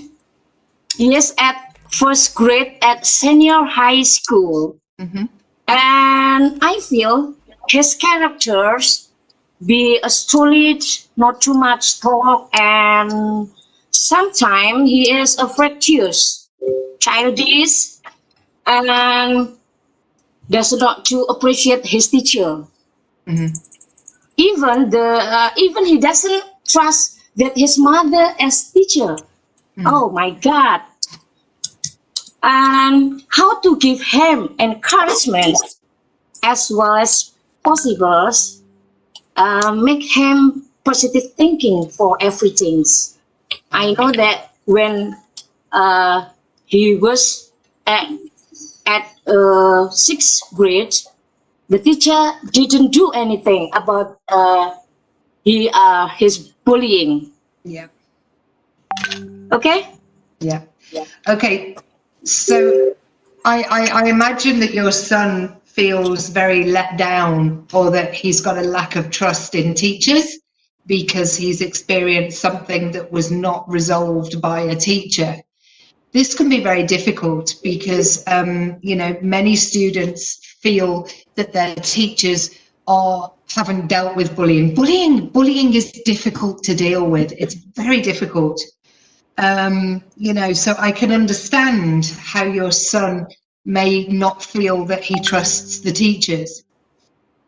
he is at 1st grade at senior high school. And I feel his characters be a stolid, not too much talk, and sometimes he is a fractious, childish, and does not to appreciate his teacher. Even he doesn't trust that his mother as teacher. Oh my God. And how to give him encouragement as well as possible, make him positive thinking for everything. I know that when he was at 6th grade, the teacher didn't do anything about his bullying. Yeah. Okay? Yeah. Okay. So I imagine that your son feels very let down, or that he's got a lack of trust in teachers because he's experienced something that was not resolved by a teacher. This can be very difficult because, many students feel that their teachers haven't dealt with bullying. Bullying is difficult to deal with. It's very difficult. So I can understand how your son may not feel that he trusts the teachers.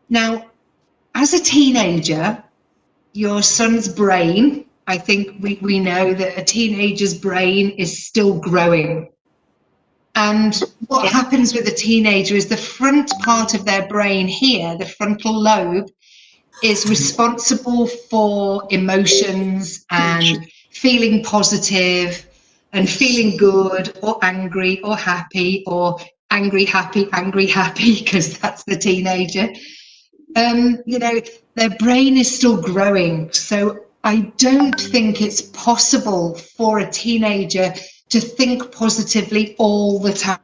Now, as a teenager, your son's brain, I think we know that a teenager's brain is still growing. And what happens with a teenager is the front part of their brain here, the frontal lobe, is responsible for emotions and feeling positive and feeling good or angry or happy, or angry, happy, because that's the teenager. Their brain is still growing. So I don't think it's possible for a teenager to think positively all the time.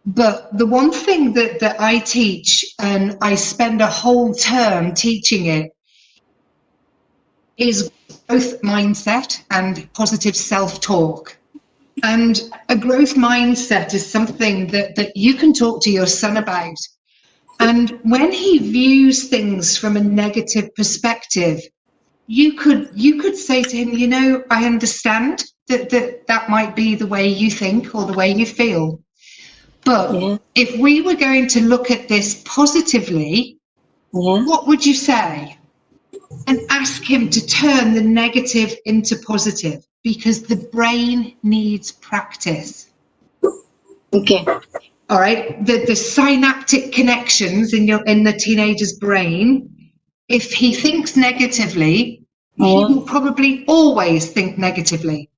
But the one thing that I teach, and I spend a whole term teaching it, is growth mindset and positive self-talk. And a growth mindset is something that you can talk to your son about. And when he views things from a negative perspective, you could say to him, I understand that might be the way you think or the way you feel. But if we were going to look at this positively, what would you say? And ask him to turn the negative into positive, because the brain needs practice. Okay. All right. The synaptic connections in the teenager's brain, if he thinks negatively, he will probably always think negatively.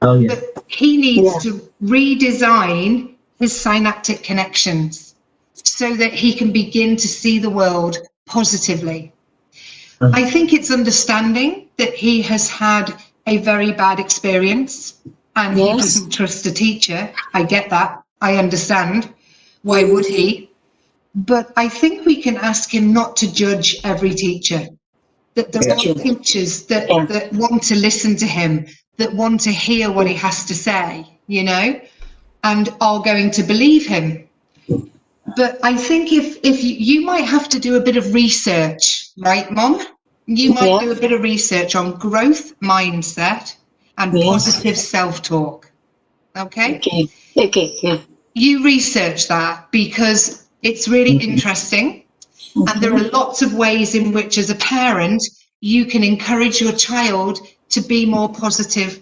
Oh, yeah. But he needs to redesign his synaptic connections so that he can begin to see the world positively. I think it's understanding that he has had a very bad experience and he doesn't trust the teacher. I get that. I understand. Why would he? But I think we can ask him not to judge every teacher. That there are teachers that want to listen to him, that want to hear what he has to say, you know, and are going to believe him. But I think if you might have to do a bit of research, right, Mom? You might do a bit of research on growth mindset and positive self-talk. Okay? Okay. You research that because it's really interesting. And there are lots of ways in which, as a parent, you can encourage your child to be more positive,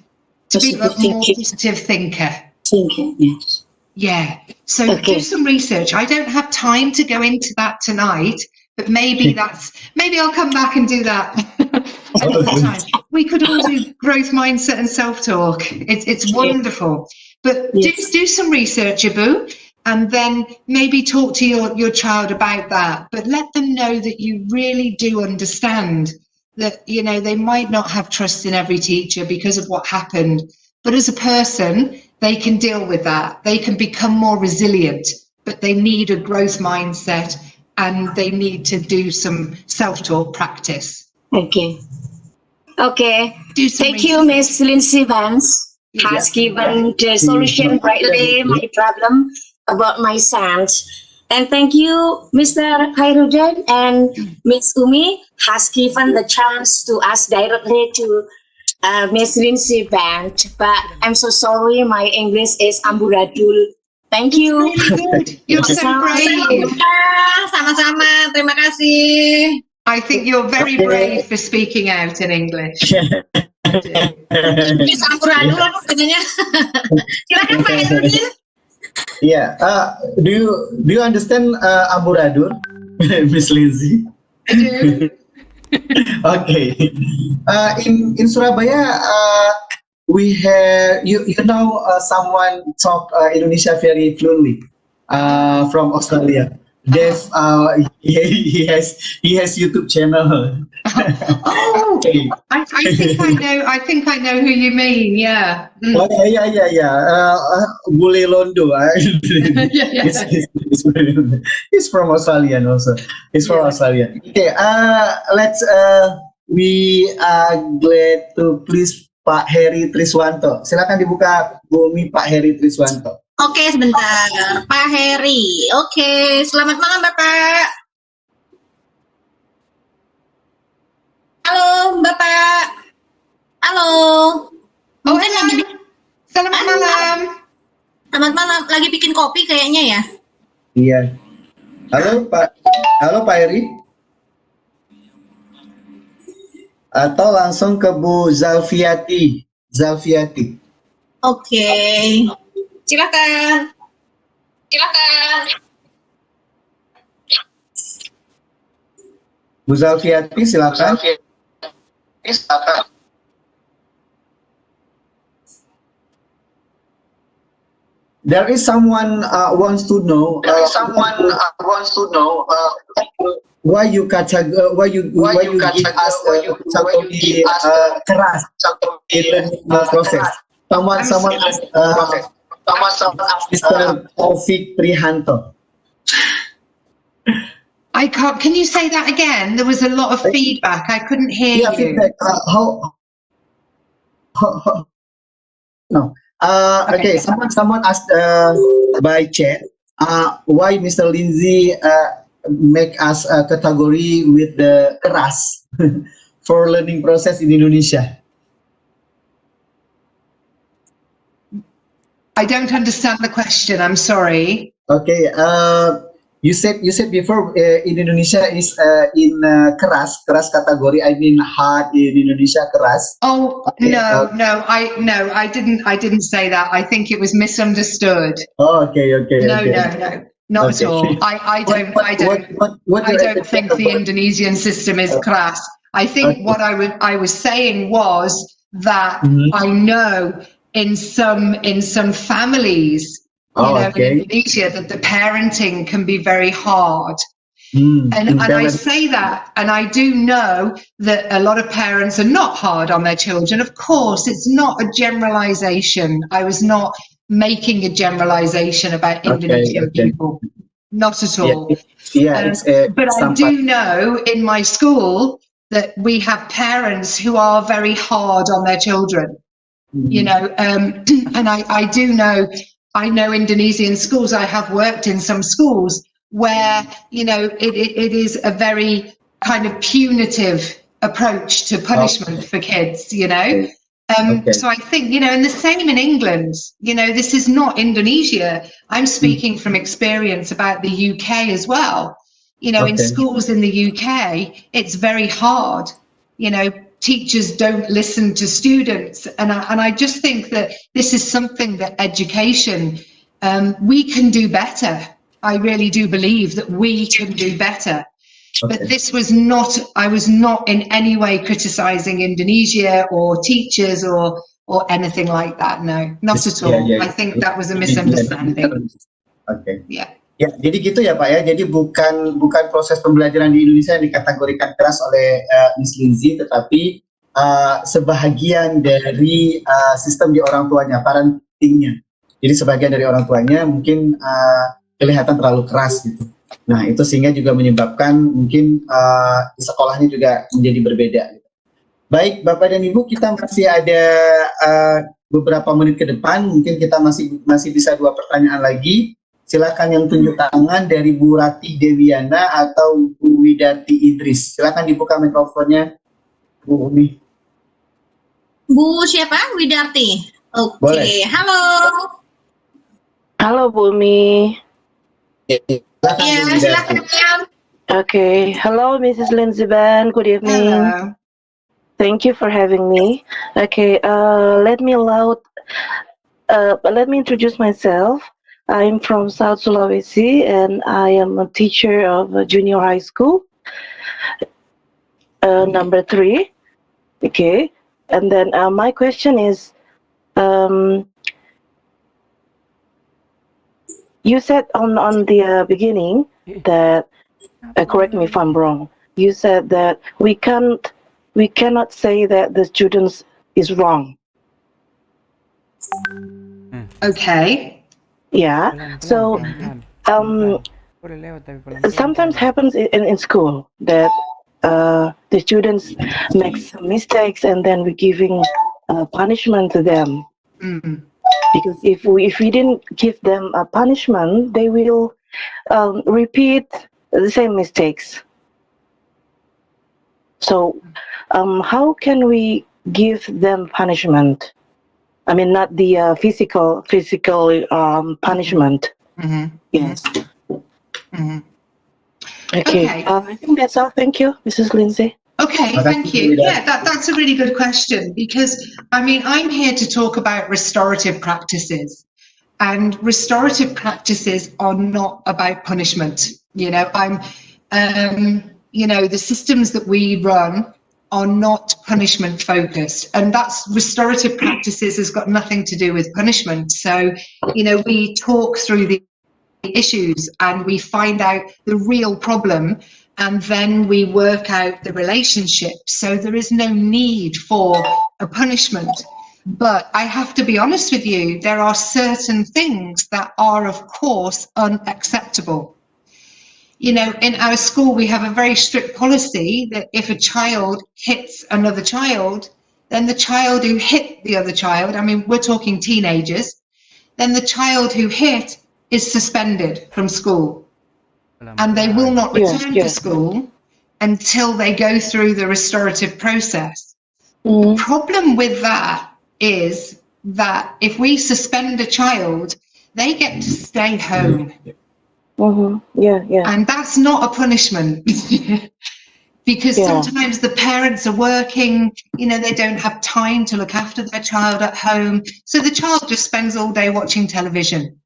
to be a more positive thinker. Yes. Yeah. So do some research. I don't have time to go into that tonight, but maybe I'll come back and do that another time. We could all do growth mindset and self-talk. It's wonderful. But do some research, Abu, and then maybe talk to your child about that. But let them know that you really do understand that, you know, they might not have trust in every teacher because of what happened. But as a person, they can deal with that. They can become more resilient, but they need a growth mindset and they need to do some self-talk practice. Okay. Thank you, Miss Lindsay Vance. Has given the solution brightly my problem about my son. And thank you, Mr. Khairuddin and Miss Umi has given the chance to ask directly to Miss Lindsay Vance. But I'm so sorry, my English is amburadul. Thank you. Really good. You're so brave. Sama-sama, terima kasih. I think you're very brave for speaking out in English. Bisa amburadul apa sebenarnya? Silakan Pak Khairuddin. Yeah. Do you understand amburadul, Miss Lindsay? I do. Okay. In Surabaya, we have you know someone talk Indonesia very fluently from Australia. Dave, he has YouTube channel. Oh, okay. I think I know who you mean. Yeah. Oh, yeah. Bule Londo. He's from Australian also. He's from Australia. Okay. Let's. We are glad to please Pak Heri Triswanto. Silakan dibuka Bumi Pak Heri Triswanto. Oke, sebentar. Pak Heri. Oke, selamat malam Bapak. Halo, Bapak. Halo. Mungkin lagi Selamat malam. Selamat malam. Lagi bikin kopi kayaknya ya? Iya. Halo Pak Heri. Atau langsung ke Bu Zalfiati. Oke. Silakan. Bu Zalfiati, silakan. There is someone wants to know. Why you give us keras in the process. Someone asked Mr. Taufik Prihanto. I can't. Can you say that again? There was a lot of feedback. I couldn't hear you. Feedback. No. Okay. Someone asked by chat. Why Mr. Lindsay make us a category with the keras for learning process in Indonesia? I don't understand the question. I'm sorry. Okay. You said before in Indonesia is in keras category. I mean hard in Indonesia keras. Oh okay. No, I didn't say that. I think it was misunderstood. Oh, okay. No, not at all. I don't think the Indonesian system is keras. I think what I was saying was that I know in some families, in Indonesia, that the parenting can be very hard. And I say that, and I do know that a lot of parents are not hard on their children. Of course, it's not a generalization. I was not making a generalization about Indonesian people, not at all. But I do know in my school that we have parents who are very hard on their children, you know, and I do know, I know Indonesian schools. I have worked in some schools where, you know, it is a very kind of punitive approach to punishment for kids, you know. So I think, you know, and the same in England, you know, this is not Indonesia. I'm speaking from experience about the UK as well. You know, in schools in the UK, it's very hard. You know, teachers don't listen to students. And I just think that this is something that education, we can do better. I really do believe that we can do better. But this was not, I was not in any way criticizing Indonesia or teachers or anything like that. No, not at all. I think that was a misunderstanding. Ya, jadi gitu ya Pak ya. Jadi bukan proses pembelajaran di Indonesia yang dikategorikan keras oleh Miss Lindsay, tetapi sebahagian dari sistem di orang tuanya, parentingnya. Jadi sebagian dari orang tuanya mungkin kelihatan terlalu keras gitu. Nah itu sehingga juga menyebabkan mungkin di sekolahnya juga menjadi berbeda. Gitu. Baik Bapak dan Ibu, kita masih ada beberapa menit ke depan. Mungkin kita masih bisa 2 pertanyaan lagi. Silakan yang tunjuk tangan dari Bu Rati Dewiana atau Bu Widati Idris. Silakan dibuka mikrofonnya, Bu Umi. Bu siapa? Widarti. Oke. Halo. Halo Bu Umi. Silakan. Okay. Hello, Mrs. Lindsay Ben. Good evening. Hello. Thank you for having me. Okay. Let me introduce myself. I'm from South Sulawesi, and I am a teacher of a junior high school, number 3. Okay, and then my question is, you said on the beginning that, correct me if I'm wrong. You said that we cannot say that the students is wrong. Okay. Yeah, so sometimes happens in school that the students make some mistakes and then we're giving punishment to them. Because if we didn't give them a punishment, they will repeat the same mistakes. So how can we give them punishment? I mean, not the physical punishment. Yes. Okay. I think that's all. Thank you, Mrs. Lindsay. Okay, thank you. Yeah, that's a really good question, because, I mean, I'm here to talk about restorative practices. And restorative practices are not about punishment. You know, you know, the systems that we run are not punishment focused, and that's restorative practices has got nothing to do with punishment. So, you know, we talk through the issues and we find out the real problem, and then we work out the relationship. So there is no need for a punishment. But I have to be honest with you, there are certain things that are, of course, unacceptable. You know, in our school, we have a very strict policy that if a child hits another child, then the child who hit the other child, I mean, we're talking teenagers, then the child who hit is suspended from school. And they will not return to school until they go through the restorative process. The problem with that is that if we suspend a child, they get to stay home. And that's not a punishment. Because sometimes the parents are working, you know, they don't have time to look after their child at home. So the child just spends all day watching television.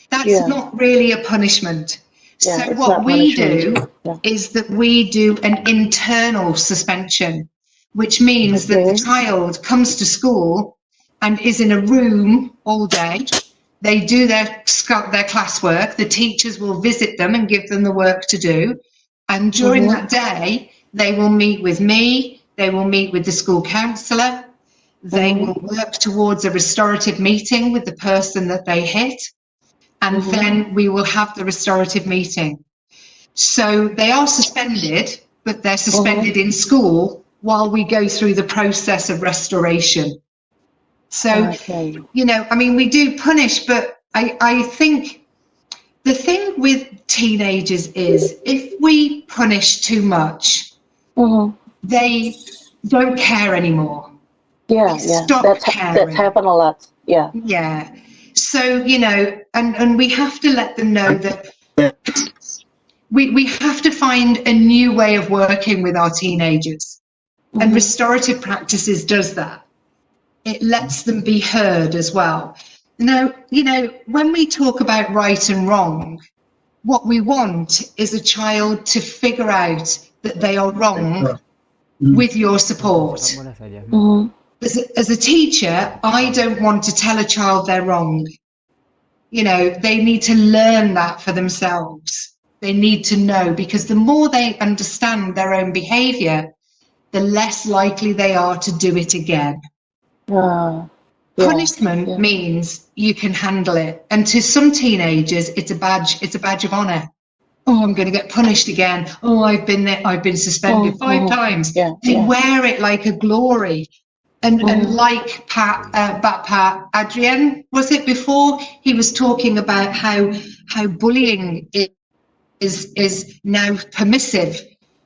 That's not really a punishment. So what we do is that we do an internal suspension, which means that the child comes to school and is in a room all day. They do their classwork. The teachers will visit them and give them the work to do. And during that day, they will meet with me, they will meet with the school counsellor, they will work towards a restorative meeting with the person that they hit, and then we will have the restorative meeting. So they are suspended, but they're suspended in school while we go through the process of restoration. So, you know, I mean, we do punish, but I think the thing with teenagers is if we punish too much, they don't care anymore. Yeah, that's happened a lot. Yeah. Yeah. So, you know, and we have to let them know that we have to find a new way of working with our teenagers. And restorative practices does that. It lets them be heard as well. Now, you know, when we talk about right and wrong, what we want is a child to figure out that they are wrong with your support. As a teacher, I don't want to tell a child they're wrong. You know, they need to learn that for themselves. They need to know, because the more they understand their own behaviour, the less likely they are to do it again. Punishment means you can handle it. And to some teenagers, it's a badge of honour. Oh, I'm going to get punished again. Oh, I've been suspended 5 times. They wear it like a glory. And like Pat Adrian, was it before? He was talking about how bullying is now permissive.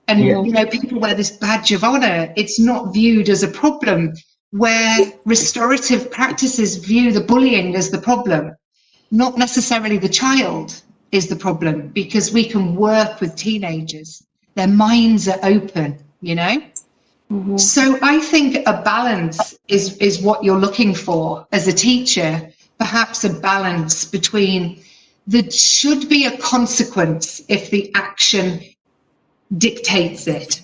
And, you know, people wear this badge of honour. It's not viewed as a problem, where restorative practices view the bullying as the problem, not necessarily the child is the problem, because we can work with teenagers. Their minds are open, you know? So I think a balance is what you're looking for as a teacher, perhaps a balance between there should be a consequence if the action dictates it.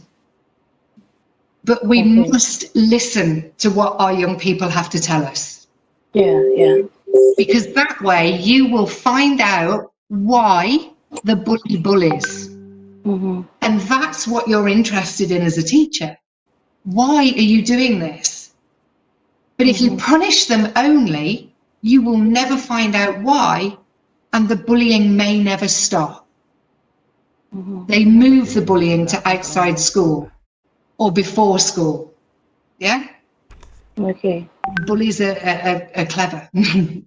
But we must listen to what our young people have to tell us. Because that way you will find out why the bully bullies. And that's what you're interested in as a teacher. Why are you doing this? But if you punish them only, you will never find out why, and the bullying may never stop. They move the bullying to outside school or before school. Yeah? Bullies are clever.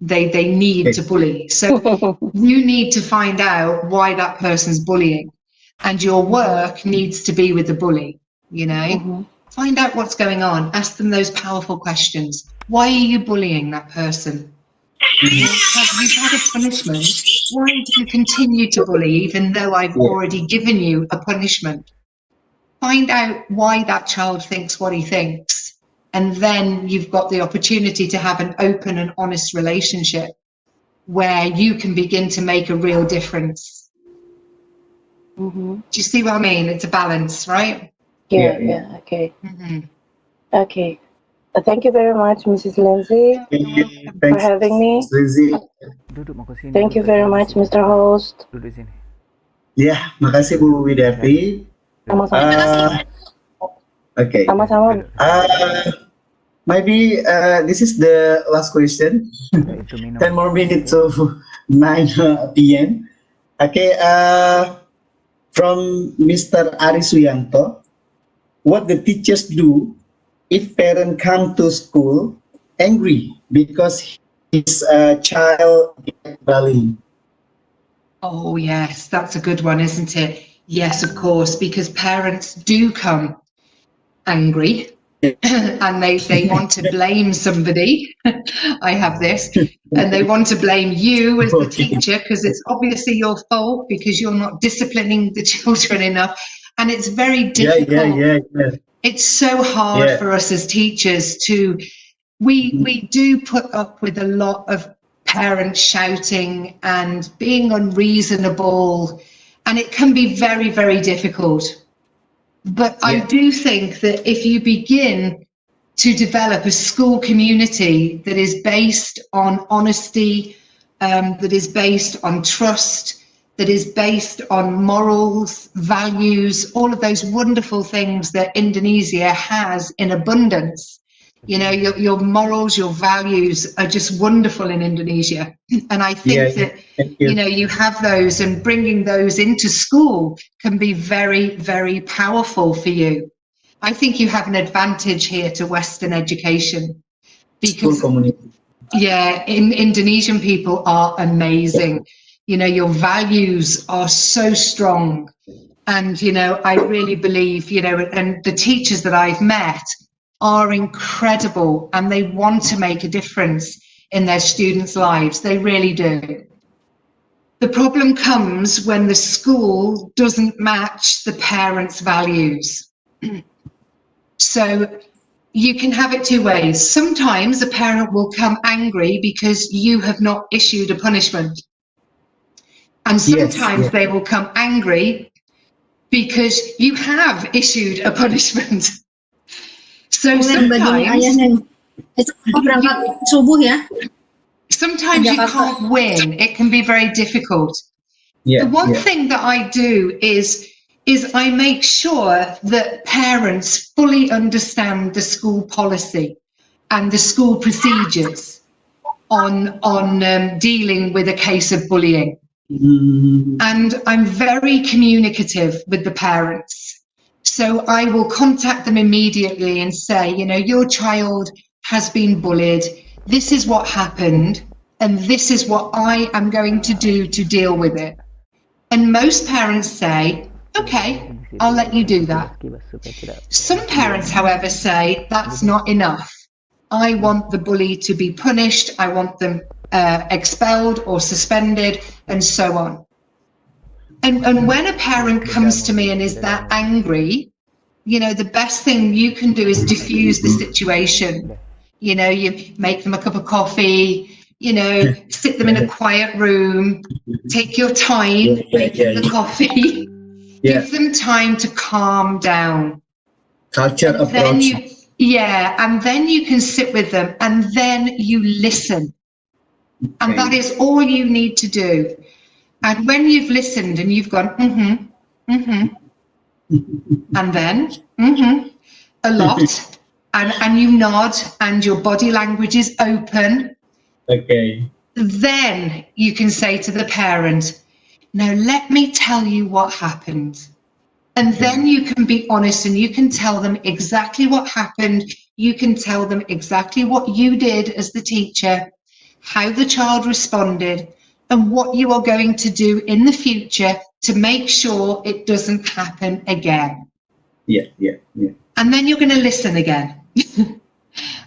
they need to bully. So you need to find out why that person's bullying, and your work needs to be with the bully, you know? Find out what's going on. Ask them those powerful questions. Why are you bullying that person? Have you had a punishment? Why do you continue to bully even though I've already given you a punishment? Find out why that child thinks what he thinks. And then you've got the opportunity to have an open and honest relationship where you can begin to make a real difference. Do you see what I mean? It's a balance, right? Okay. Thank you very much, Mrs. Lindsay, for having me. Thank you very much, Mr. Host. Ya, makasih Bu Widarti. Okay. Sama-sama. Maybe this is the last question. 10 more minutes to 9 p.m. Okay. From Mr. Ari Suyanto. What the teachers do if parents come to school angry because his child is bullying? Oh, yes, that's a good one, isn't it? Yes, of course, because parents do come angry and they want to blame somebody. I have this. And they want to blame you as the teacher because it's obviously your fault because you're not disciplining the children enough. And it's very difficult. It's so hard for us as teachers to, we do put up with a lot of parents shouting and being unreasonable, and it can be very, very difficult. But I do think that if you begin to develop a school community that is based on honesty, that is based on trust, that is based on morals, values, all of those wonderful things that Indonesia has in abundance. You know, your morals, your values are just wonderful in Indonesia. And I think that, you know, you have those, and bringing those into school can be very, very powerful for you. I think you have an advantage here to Western education because, yeah, Indonesian people are amazing. You know, your values are so strong. And, you know, I really believe, you know, and the teachers that I've met are incredible, and they want to make a difference in their students' lives. They really do. The problem comes when the school doesn't match the parents' values. So you can have it two ways. Sometimes a parent will come angry because you have not issued a punishment. And sometimes they will come angry because you have issued a punishment. So sometimes you can't win. It can be very difficult. The one thing that I do is I make sure that parents fully understand the school policy and the school procedures on dealing with a case of bullying. And I'm very communicative with the parents. So I will contact them immediately and say, you know, your child has been bullied. This is what happened, and this is what I am going to do to deal with it. And most parents say, okay, I'll let you do that. Some parents, however, say that's not enough. I want the bully to be punished. I want them expelled or suspended, and so on. And when a parent comes to me and is that angry, you know, the best thing you can do is diffuse the situation. You know, you make them a cup of coffee, you know, sit them in a quiet room, take your time, make the coffee, give them time to calm down. Culture approach. And then you can sit with them, and then you listen. And that is all you need to do. And when you've listened and you've gone, and then, a lot, and you nod, and your body language is open, then you can say to the parent, now let me tell you what happened. And then you can be honest, and you can tell them exactly what happened. You can tell them exactly what you did as the teacher, how the child responded, and what you are going to do in the future to make sure it doesn't happen again. And then you're going to listen again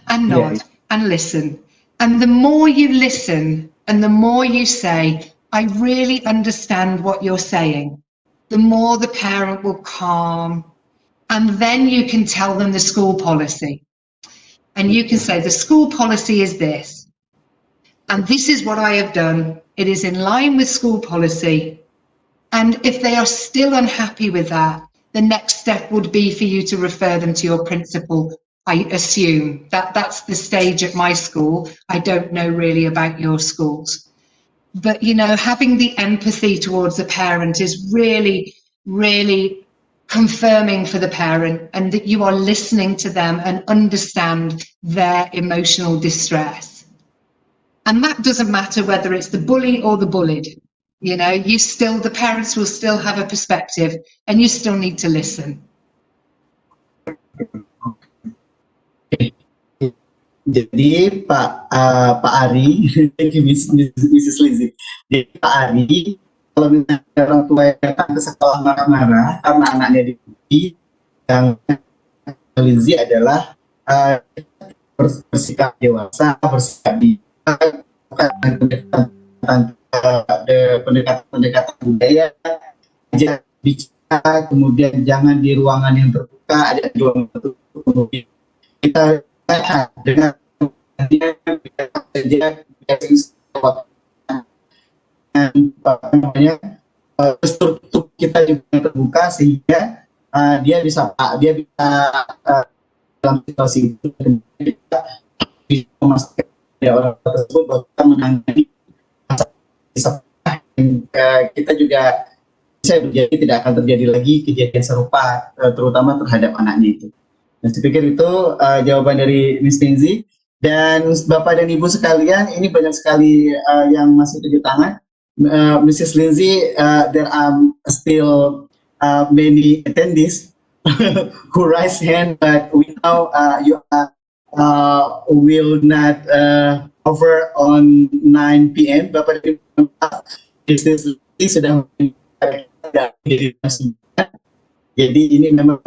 and nod and listen. And the more you listen and the more you say, I really understand what you're saying, the more the parent will calm. And then you can tell them the school policy. And you can say, the school policy is this. And this is what I have done. It is in line with school policy. And if they are still unhappy with that, the next step would be for you to refer them to your principal. I assume that's the stage at my school. I don't know really about your schools. But, you know, having the empathy towards the parent is really, really confirming for the parent, and that you are listening to them and understand their emotional distress. And that doesn't matter whether it's the bully or the bullied. You know, the parents will still have a perspective, and you still need to listen. Jadi Pak Ari, Mrs. Lizzie. Jadi Pak Ari, kalau misalnya orang tua yang datang ke sekolah marah-marah karena anaknya dibully, yang Lizzie adalah bersikap dewasa, bersikap bijak, pendekatan budaya, aja bicara, kemudian jangan di ruangan yang terbuka, ada di ruangan tertutup, kemudian kita dengan dia struktur kita juga terbuka, sehingga dia bisa dalam situasi itu kita bisa memastikan orang tersebut bahwa kita menangani kita juga saya berjanji tidak akan terjadi lagi kejadian serupa, terutama terhadap anaknya itu. Dan saya pikir itu jawaban dari Miss Lindsay. Dan Bapak dan Ibu sekalian, ini banyak sekali yang masih tunjuk tangan. Mrs. Lindsay, there are still many attendees who raise hand, but we know you will not over on 9 p.m. Bapak dan Ibu, Mrs. Lindsay sudah jadi ini memang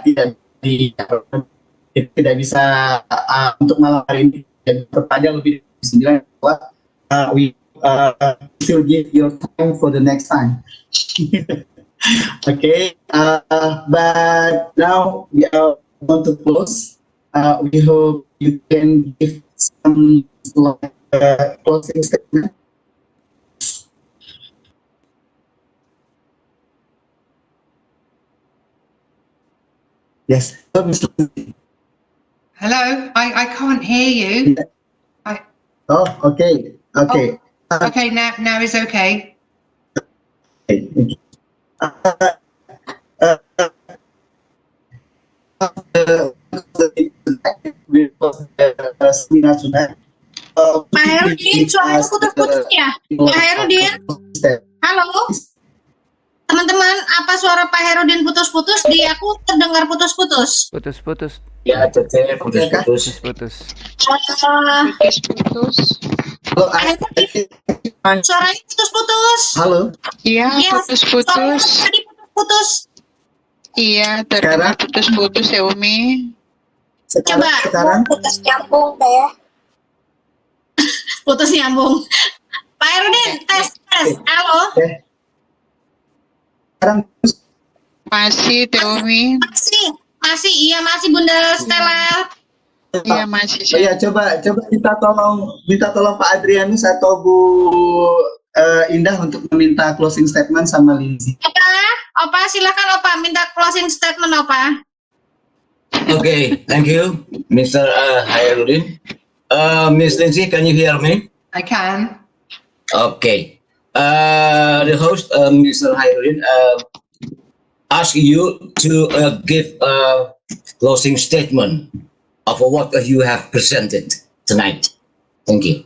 tidak bisa untuk malam hari ini dan terpada lebih dari 9 bahwa we still give your time for the next time. Okay, but now we are going to close. We hope you can give some closing statement. Yes. Hello, I can't hear you. Oh, okay. Okay. Oh, okay, now is okay. Pak Herudin, suaranya putus-putus ya? Pak Herudin, halo? Teman-teman, apa suara Pak Herudin putus-putus? Di aku terdengar putus-putus. Putus-putus. Ya, Cece, putus-putus. Putus-putus. Pak Herudin, suaranya putus-putus. Halo. Iya, Iya, putus-putus. suaranya tadi putus-putus. Iya, terdengar putus-putus ya, Umi. Sekarang Putus nyambung deh. Putus nyambung. Pak Herudin, tes. Halo? sekarang Masih, Teh Umi. Masih Bunda Stella. Iya, masih. Iya, coba minta tolong Pak Adrianus atau Bu Indah untuk meminta closing statement sama Lindsay. Opa, silakan Opa, minta closing statement Opa. Okay, thank you, Mr. Hairudin. Miss Lindsay, can you hear me? I can. Okay. The host, Mr. Hairudin, ask you to give a closing statement of what you have presented tonight. Thank you.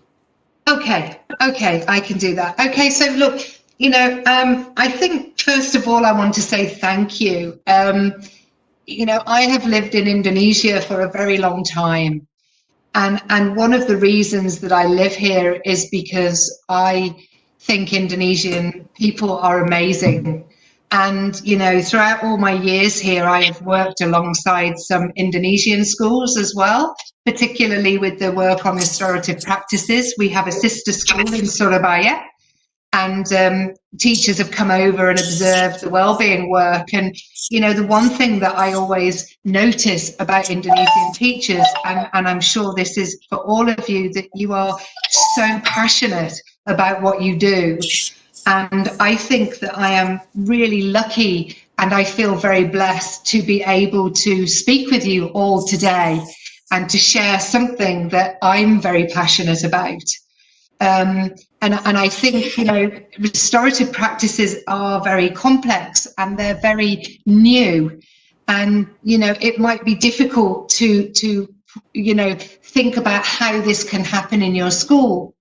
Okay, I can do that. Okay, so look, I think first of all I want to say thank you. I have lived in Indonesia for a very long time, and one of the reasons that I live here is because I think Indonesian people are amazing. And, throughout all my years here, I have worked alongside some Indonesian schools as well, particularly with the work on restorative practices. We have a sister school in Surabaya, and teachers have come over and observed the wellbeing work. And, the one thing that I always notice about Indonesian teachers, and I'm sure this is for all of you, that you are so passionate about what you do. And I think that I am really lucky and I feel very blessed to be able to speak with you all today and to share something that I'm very passionate about. And I think, restorative practices are very complex and they're very new. And, it might be difficult to think about how this can happen in your school.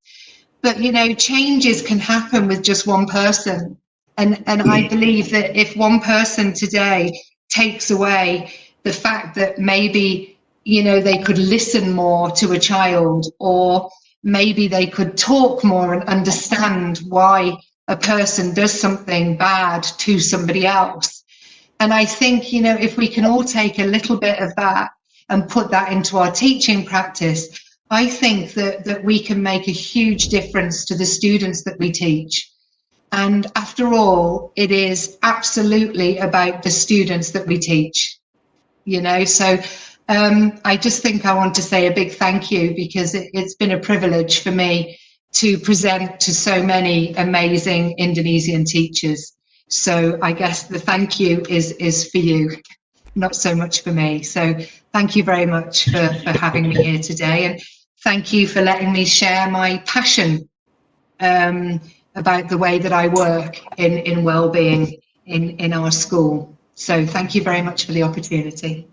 But, changes can happen with just one person. And I believe that if one person today takes away the fact that maybe, they could listen more to a child, or maybe they could talk more and understand why a person does something bad to somebody else. And I think, if we can all take a little bit of that and put that into our teaching practice, I think that we can make a huge difference to the students that we teach. And after all, it is absolutely about the students that we teach, So I just think I want to say a big thank you, because it's been a privilege for me to present to so many amazing Indonesian teachers. So I guess the thank you is for you, not so much for me. So thank you very much for having me here today. And thank you for letting me share my passion about the way that I work in well-being in our school. So thank you very much for the opportunity.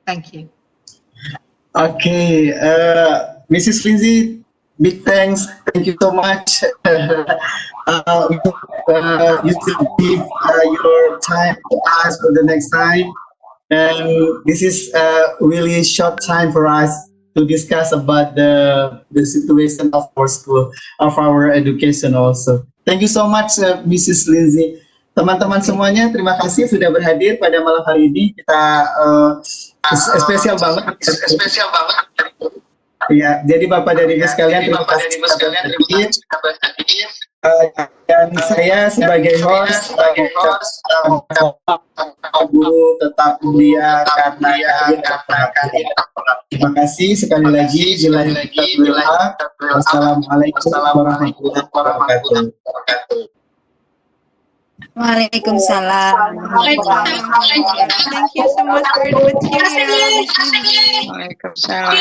Thank you. Okay, Mrs. Lindsay, big thanks. Thank you so much. You should give your time to us for the next time. And this is a really short time for us to discuss about the situation of our school, of our education also. Thank you so much, Mrs. Lindsay. Teman-teman semuanya, terima kasih sudah berhadir pada malam hari ini. Kita spesial banget. Ya, jadi Bapak dan Ibu sekalian, terima kasih sudah berhadir. Dan saya sebagai host, guru tetap mulia karena terima kasih sekali lagi. Wassalamualaikum warahmatullahi wabarakatuh. Waalaikumsalam. Thank you so much for the material. Waalaikumsalam.